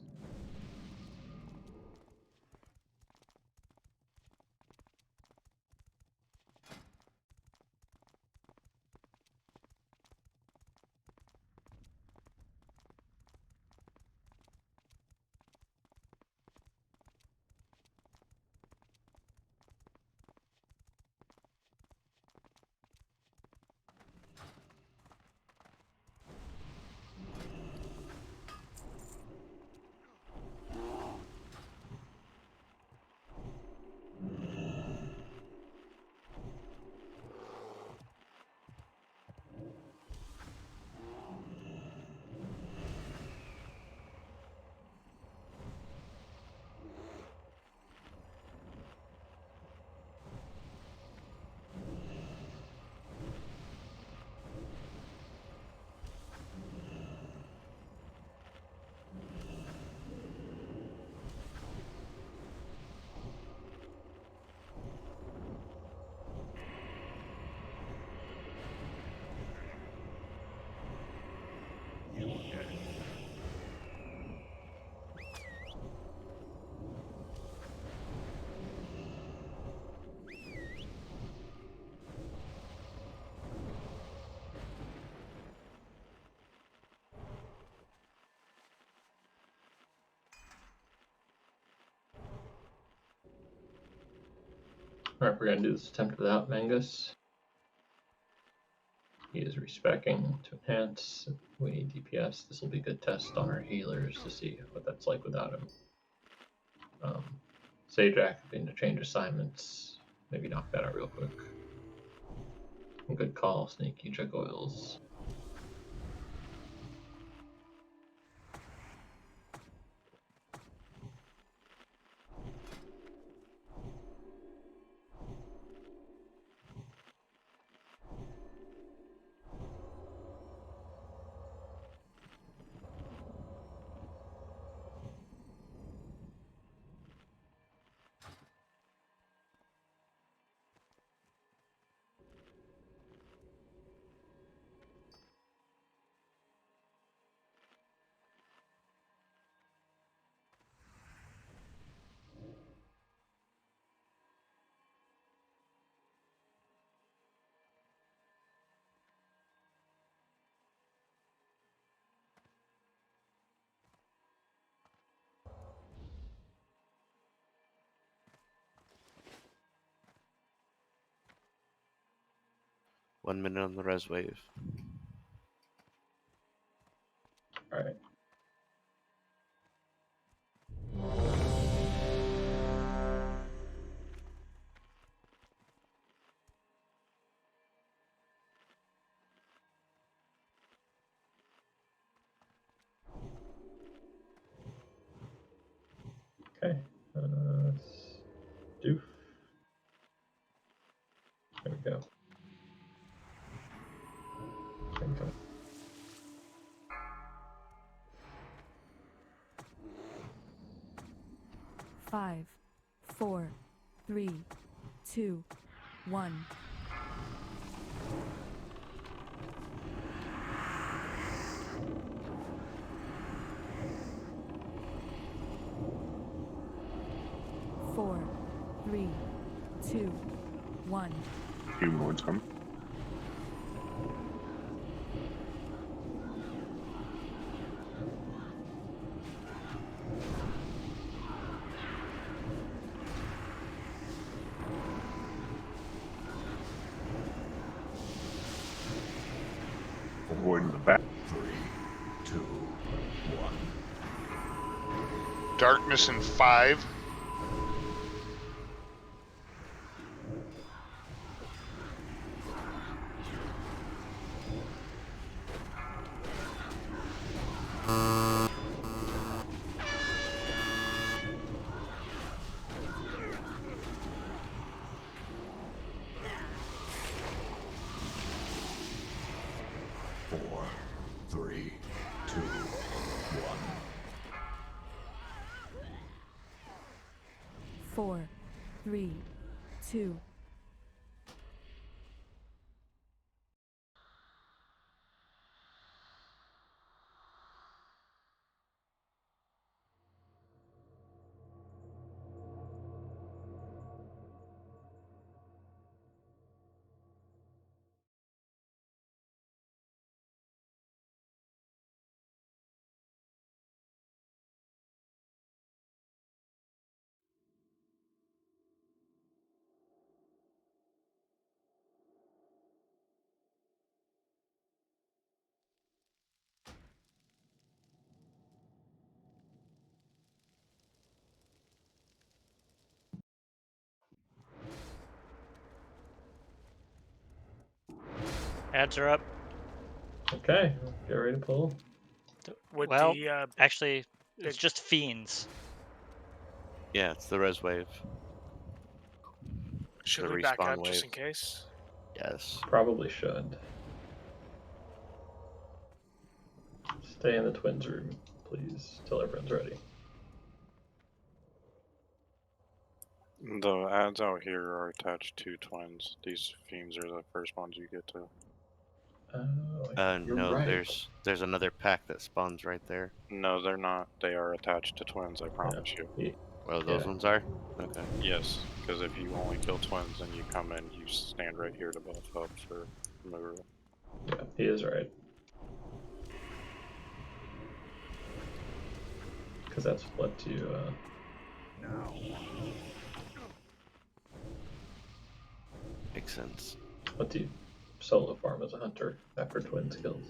Alright, we're gonna do this attempt without Mangus. He is respecing to enhance. We need DPS. This will be a good test on our healers to see what that's like without him. Sage acting to change assignments. Maybe knock that out real quick. Good call, Sneaky check oils. One minute on the res wave. Alright. Okay. Doof. There we go. 5, 4, 3, 2, 1. Four, 3, 2, 1. Humanoids come. Avoiding the back. 3, 2, 1. Darkness in 5. Four, 3, 2, 1. 4, 3, 2. Ads are up. Okay, get ready to pull. Would Well, the actually, it's just fiends. Yeah, it's the res wave. should The we back respawn up just in wave. case? Yes. Probably should. Stay in the twins room, please, till everyone's ready. The ads out here are attached to twins. These fiends are the first ones you get to. You're No, right. there's another pack that spawns right there. No, they're not. They are attached to twins, I promise you. Well, those ones are? Okay. Yes, because if you only kill twins and you come in, you stand right here to buff up for Muru. Yeah, he is right. Because that's what lets you. Makes sense. Lets you solo farm as a hunter after twins kills.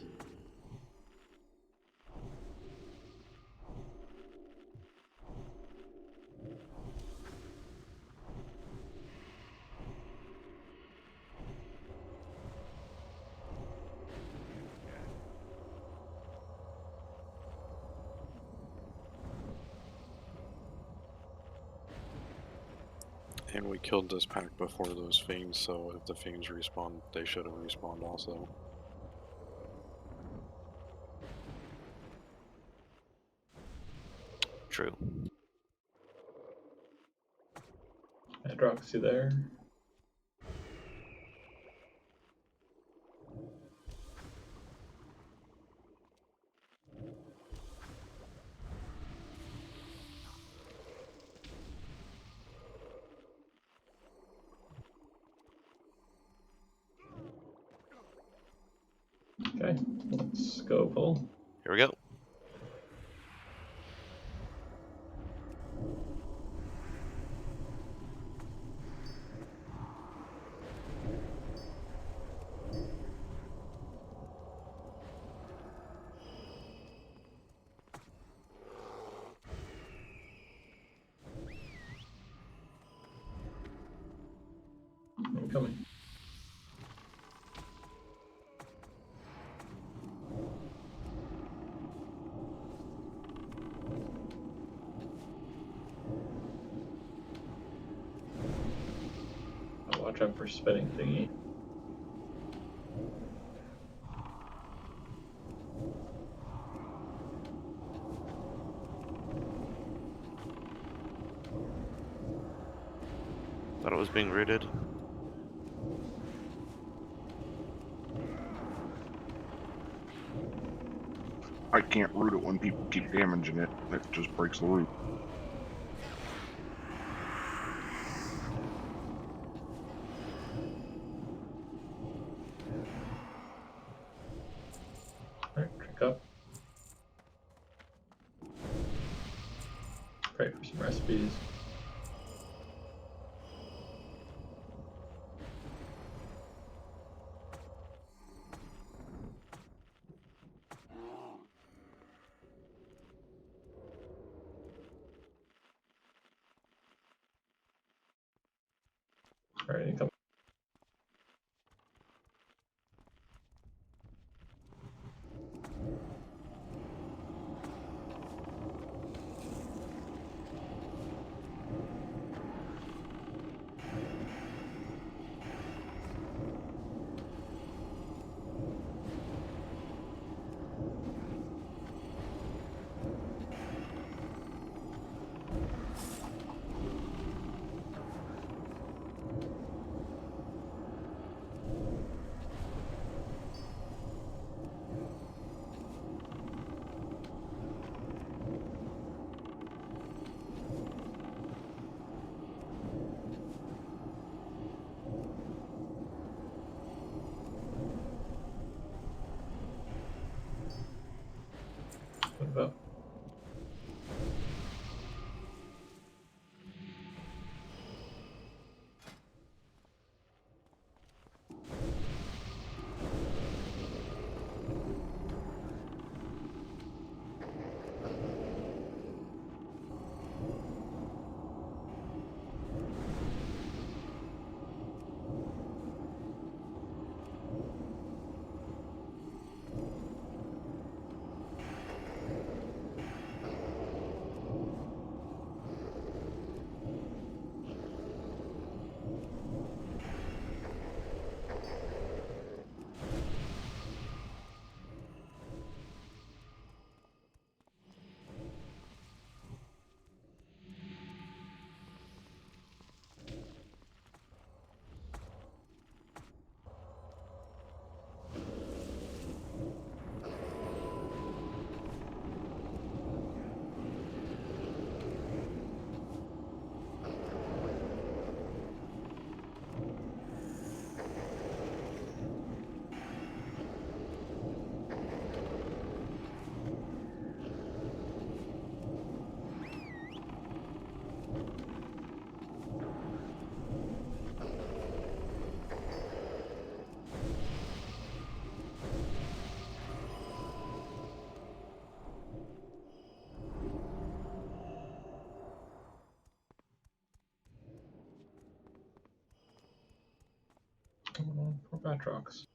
And we killed this pack before those fiends, so if the fiends respawn, they should have respawned also. True. Madrox, you there? Okay, let's go pull. Here we go. I'm coming. I'll watch out for spinning thingy. Thought it was being rooted. I can't root it when people keep damaging it. It just breaks the root. Alright, drink up. Pray for some recipes. Alright, you come. What about? For Batrox.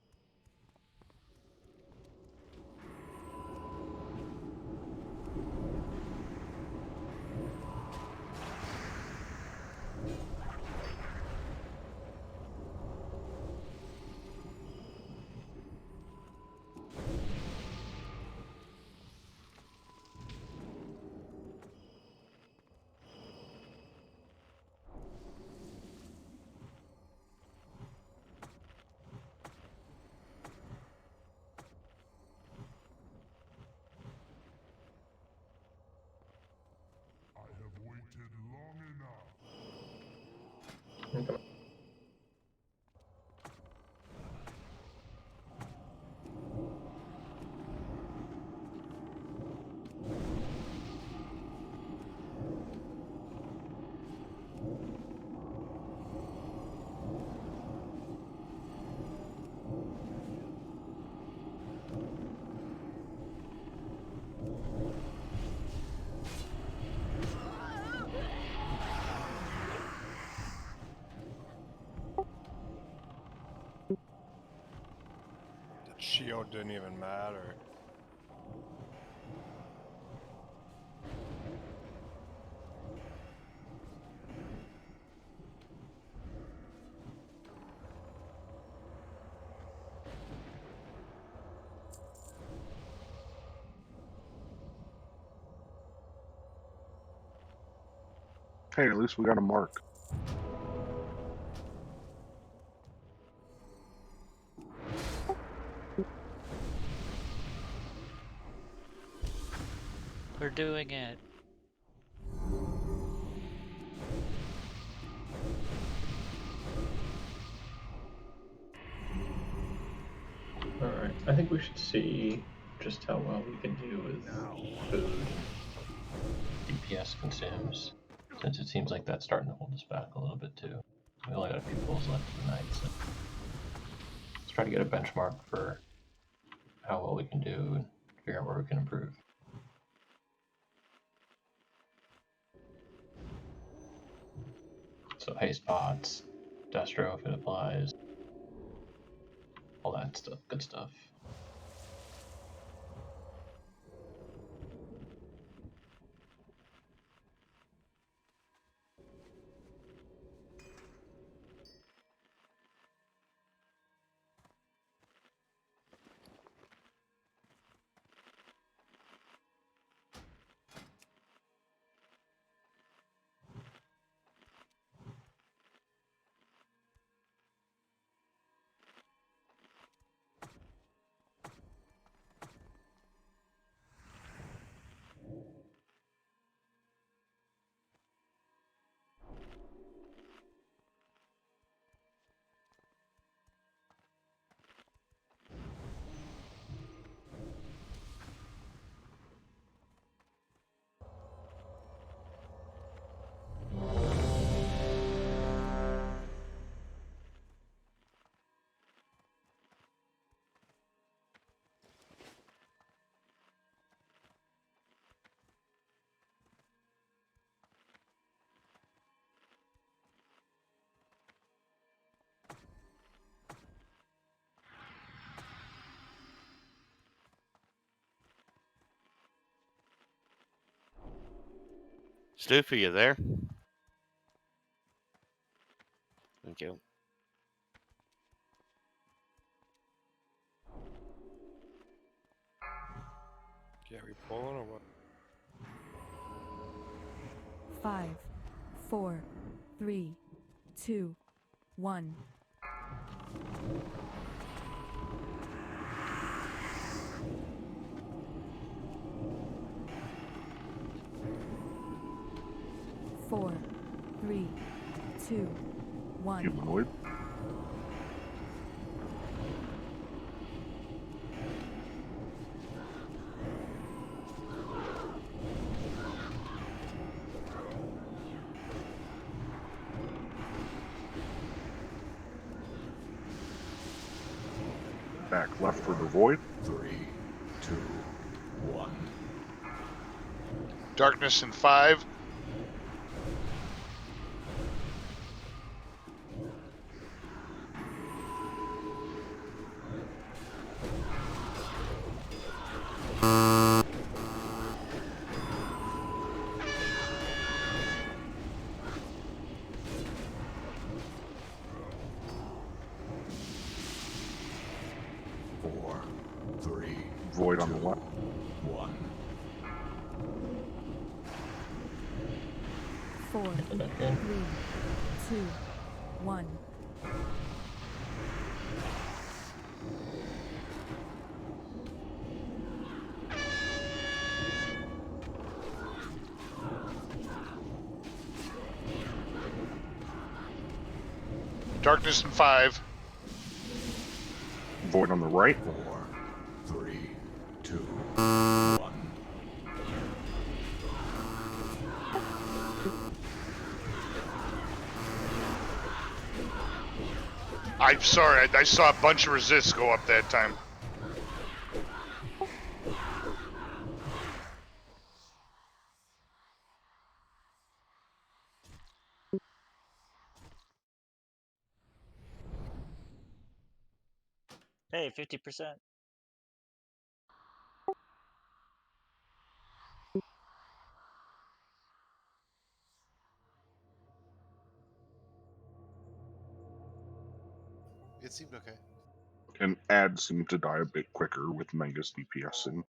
Okay. That shield didn't even matter. Hey, at least we got a mark. We're doing it. Alright, I think we should see just how well we can do with food and DPS consumes, since it seems like that's starting to hold us back a little bit too. We only got a few pulls left of the night, so let's try to get a benchmark for how well we can do and figure out where we can improve. So haste pots, destro if it applies, all that stuff, good stuff. Stoof, are you there? Thank you. Yeah, we pulling or what? 5, 4, 3, 2, 1. Four, three, two, one. Humanoid. Back left for the void. 3, 2, 1. Darkness in 5. Void on the left. 1. 4, 3, 2, 1. Darkness in 5. Void on the right. 4, 3, 2, 1. I'm sorry, I saw a bunch of resists go up that time. Hey, 50%. It seemed okay. And ads seem to die a bit quicker with Manga's DPS in.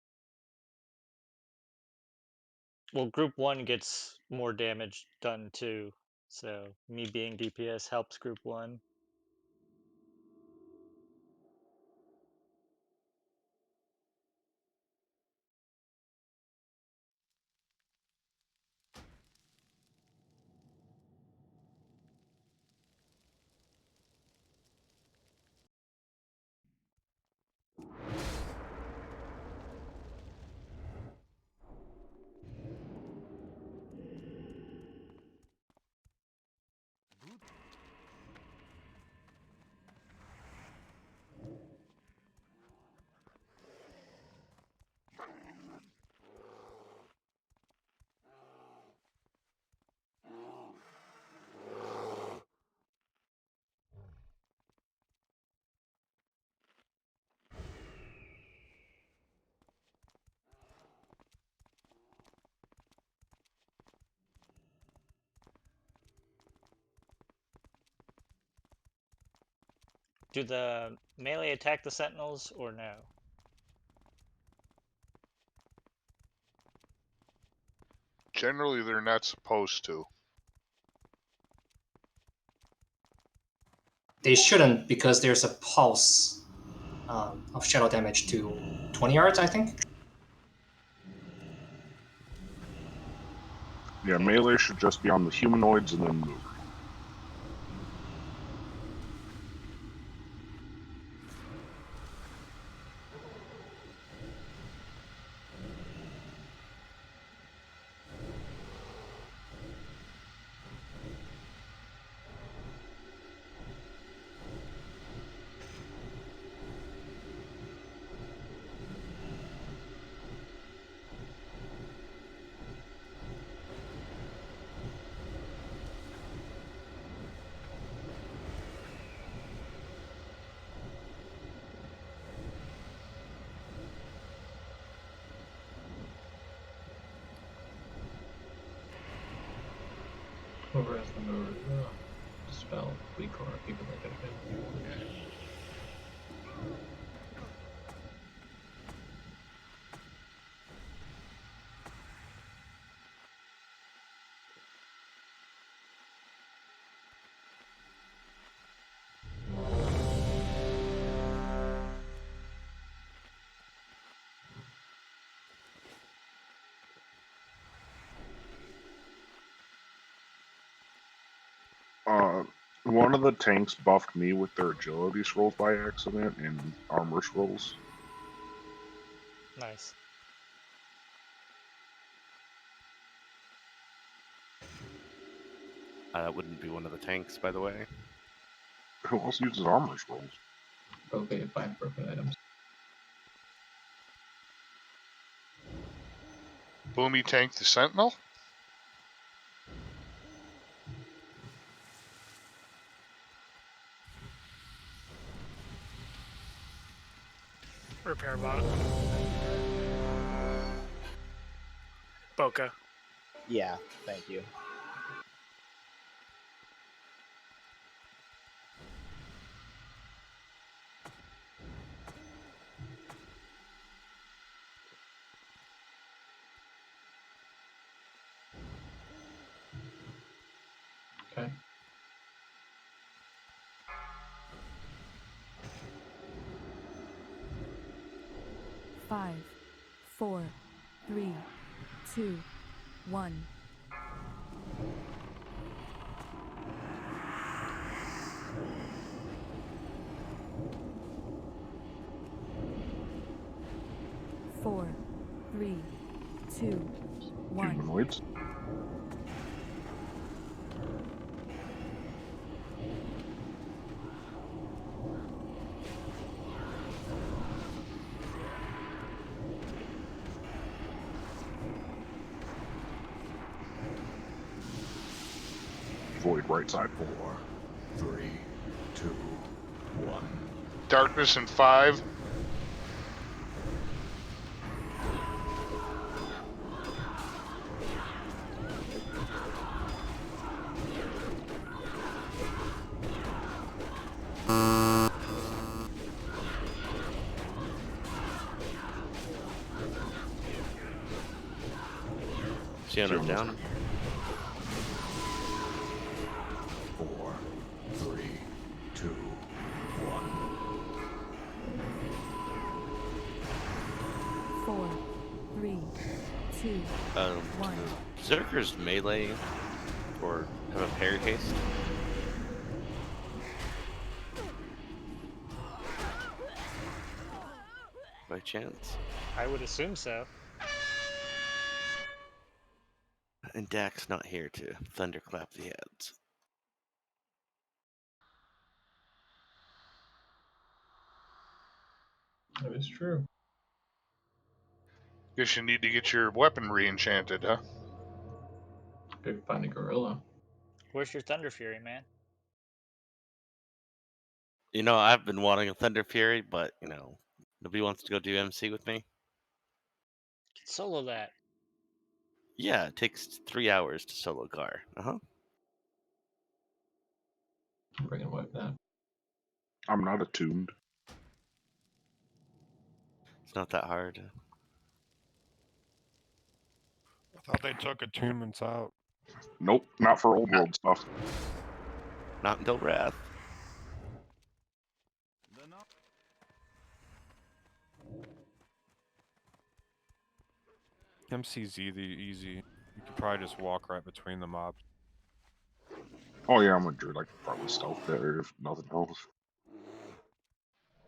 Well, group 1 gets more damage done too. So me being DPS helps group 1. Do the melee attack the sentinels or no? Generally, they're not supposed to. They shouldn't because there's a pulse of shadow damage to 20 yards, I think. Yeah, melee should just be on the humanoids and then move. Whoever has the move, dispel, weak aura, people that get advantage. One of the tanks buffed me with their agility rolls by accident and armor rolls. Nice. That wouldn't be one of the tanks, by the way. Who else uses armor rolls? Okay, 5 broken items. Boomy tank the sentinel? Repair bot. Boca. Yeah, thank you. Okay. Five, 4, 3, 2, 1. Four, 3, 2, 1. Humanoids. Void right side. 4, 3, 2, 1. Darkness in 5. Siona's down. 4, 3, 2, 1. 4, 3, 2, 1. Berserker's melee or have a parry haste? By chance? I would assume so. And Dak's not here to thunderclap the heads. That is true. Guess you need to get your weapon re-enchanted, huh? Go find a gorilla. Where's your Thunder Fury, man? You know, I've been wanting a Thunder Fury, but, you know, nobody wants to go do MC with me. Solo that. Yeah, it takes 3 hours to solo Gar. I'm bringing wipe that. I'm not attuned. It's not that hard. I thought they took attunements out. Nope, not for old world stuff. Not until Wrath. MCZ the easy. You could probably just walk right between the mobs. Oh yeah, I'm a druid. I could probably stealth there if nothing else.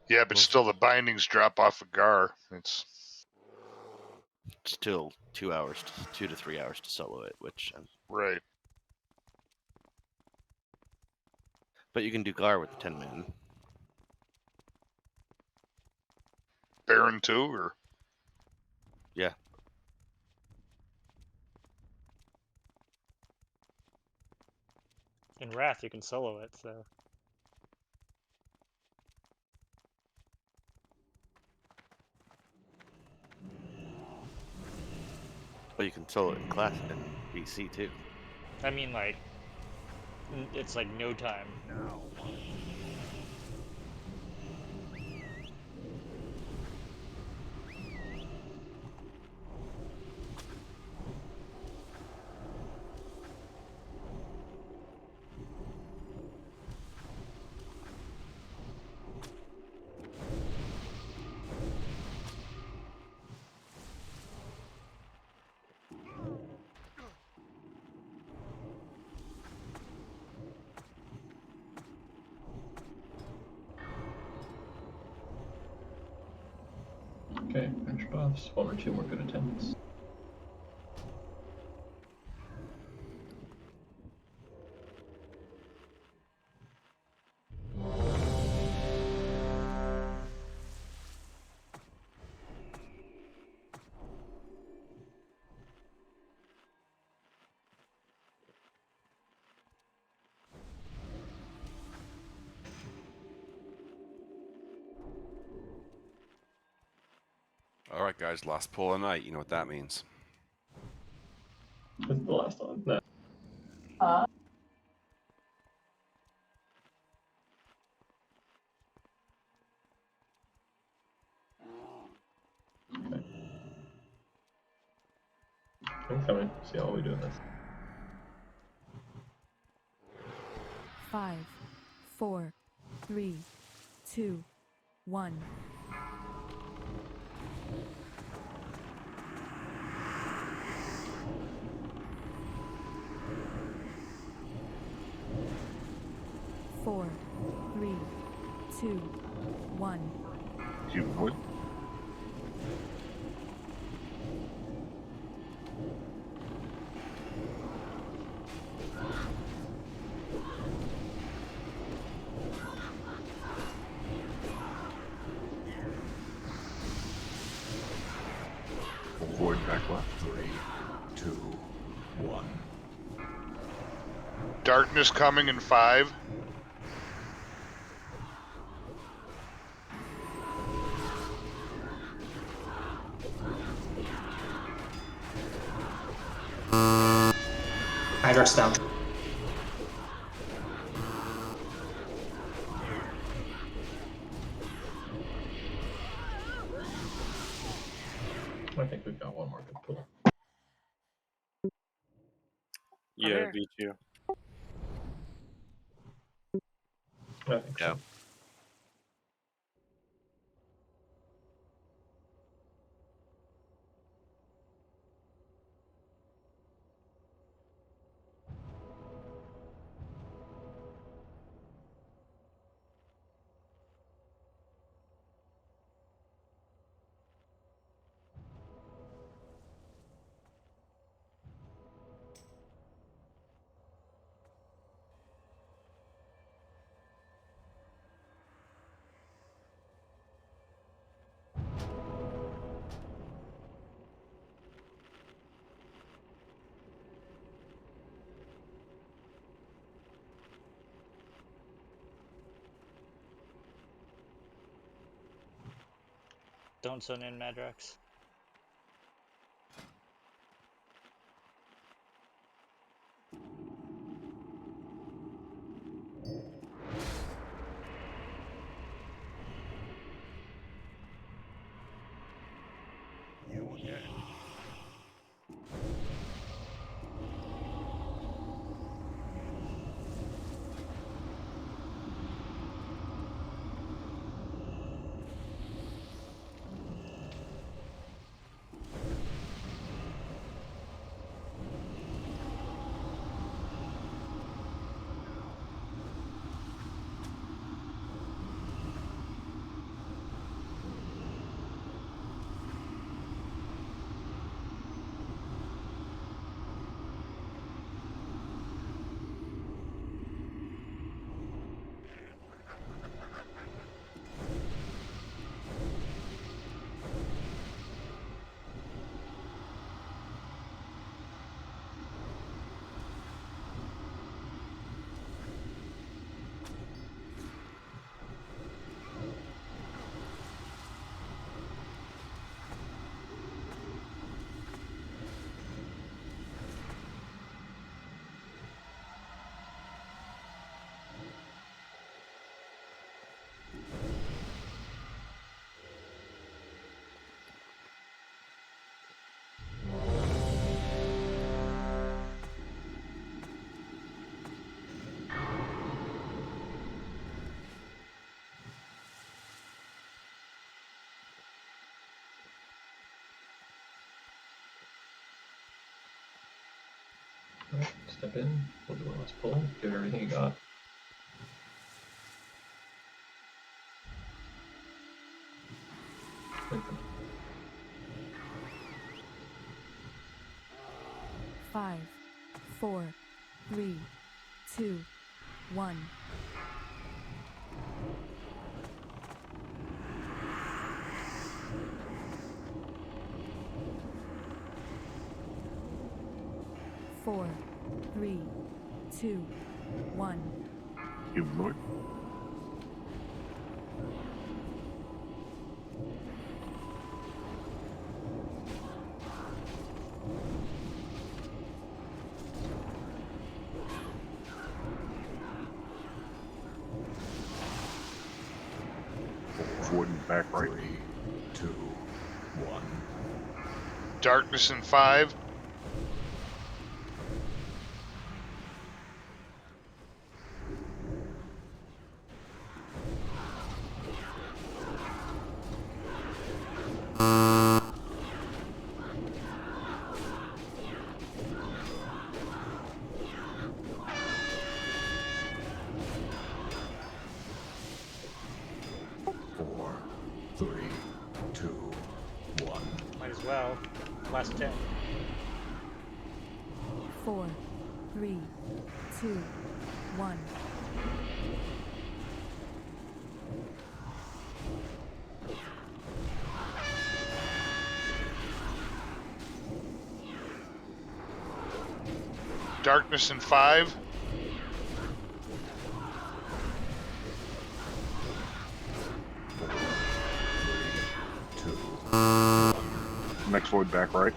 Yeah, but still the bindings drop off a Gar. It's still 2 hours, 2 to 3 hours to solo it, which right. But you can do Gar with the 10 man. Baron too, or yeah. In Wrath, you can solo it, so. But you can solo it in class and BC too. I mean, like, it's like no time. Okay, finish buffs. 1 or 2 more good attempts. All right, guys, last pull of the night. You know what that means. This is the last one. No. Okay. I'm coming. See how we do this. 5, 4, 3, 2, 1. Four, 3, 2, 1. You would. Void back left. 3, 2, 1. Darkness coming in 5. Hydrax down. I think we've got one more good pull. Yeah, beat you. I think so. Don't send in Madrox. Alright, step in. We'll do a last pull. Give it everything you got. Open. 5, 4, 3, 2, 1. Four, 3, 2, 1. Humanoid. Void in the back right. 3, 2, 1. Darkness in 5. Four, 3, 2, 1. Might as well. Last 10. 4, 3, 2, 1. Darkness in 5. Next void back right.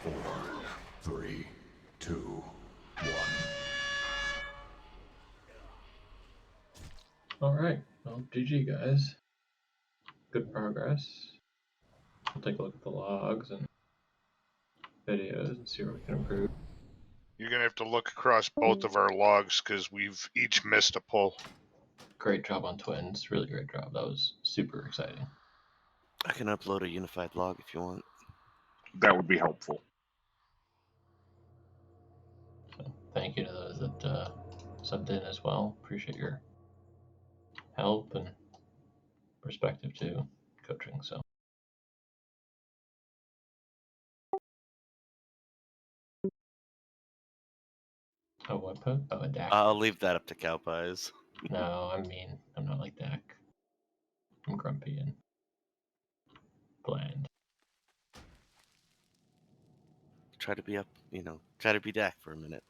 Four, 3, 2, 1. Alright, well, GG guys. Good progress. We'll take a look at the logs and videos and see where we can improve. You're going to have to look across both of our logs because we've each missed a pull. Great job on Twins. Really great job. That was super exciting. I can upload a unified log if you want. That would be helpful. So thank you to those that subbed in as well. Appreciate your help and perspective too, coaching. So. Oh, what put? Oh, a Dak. I'll leave that up to cow pies. No, I'm mean. I'm not like Dak. I'm grumpy and bland. Try to be try to be Dak for a minute.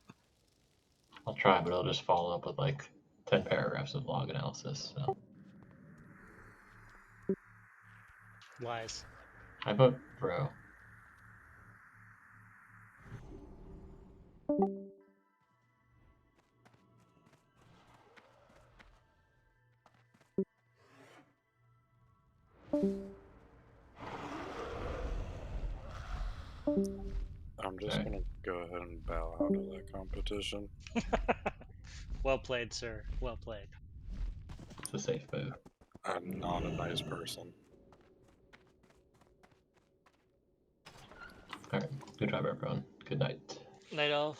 I'll try, but I'll just follow up with like 10 paragraphs of log analysis. So. Lies. I vote bro. I'm just gonna go ahead and bow out of that competition. Well played, sir. Well played. It's a safe move. I'm not a nice person. Alright, good job everyone. Good night. Night all.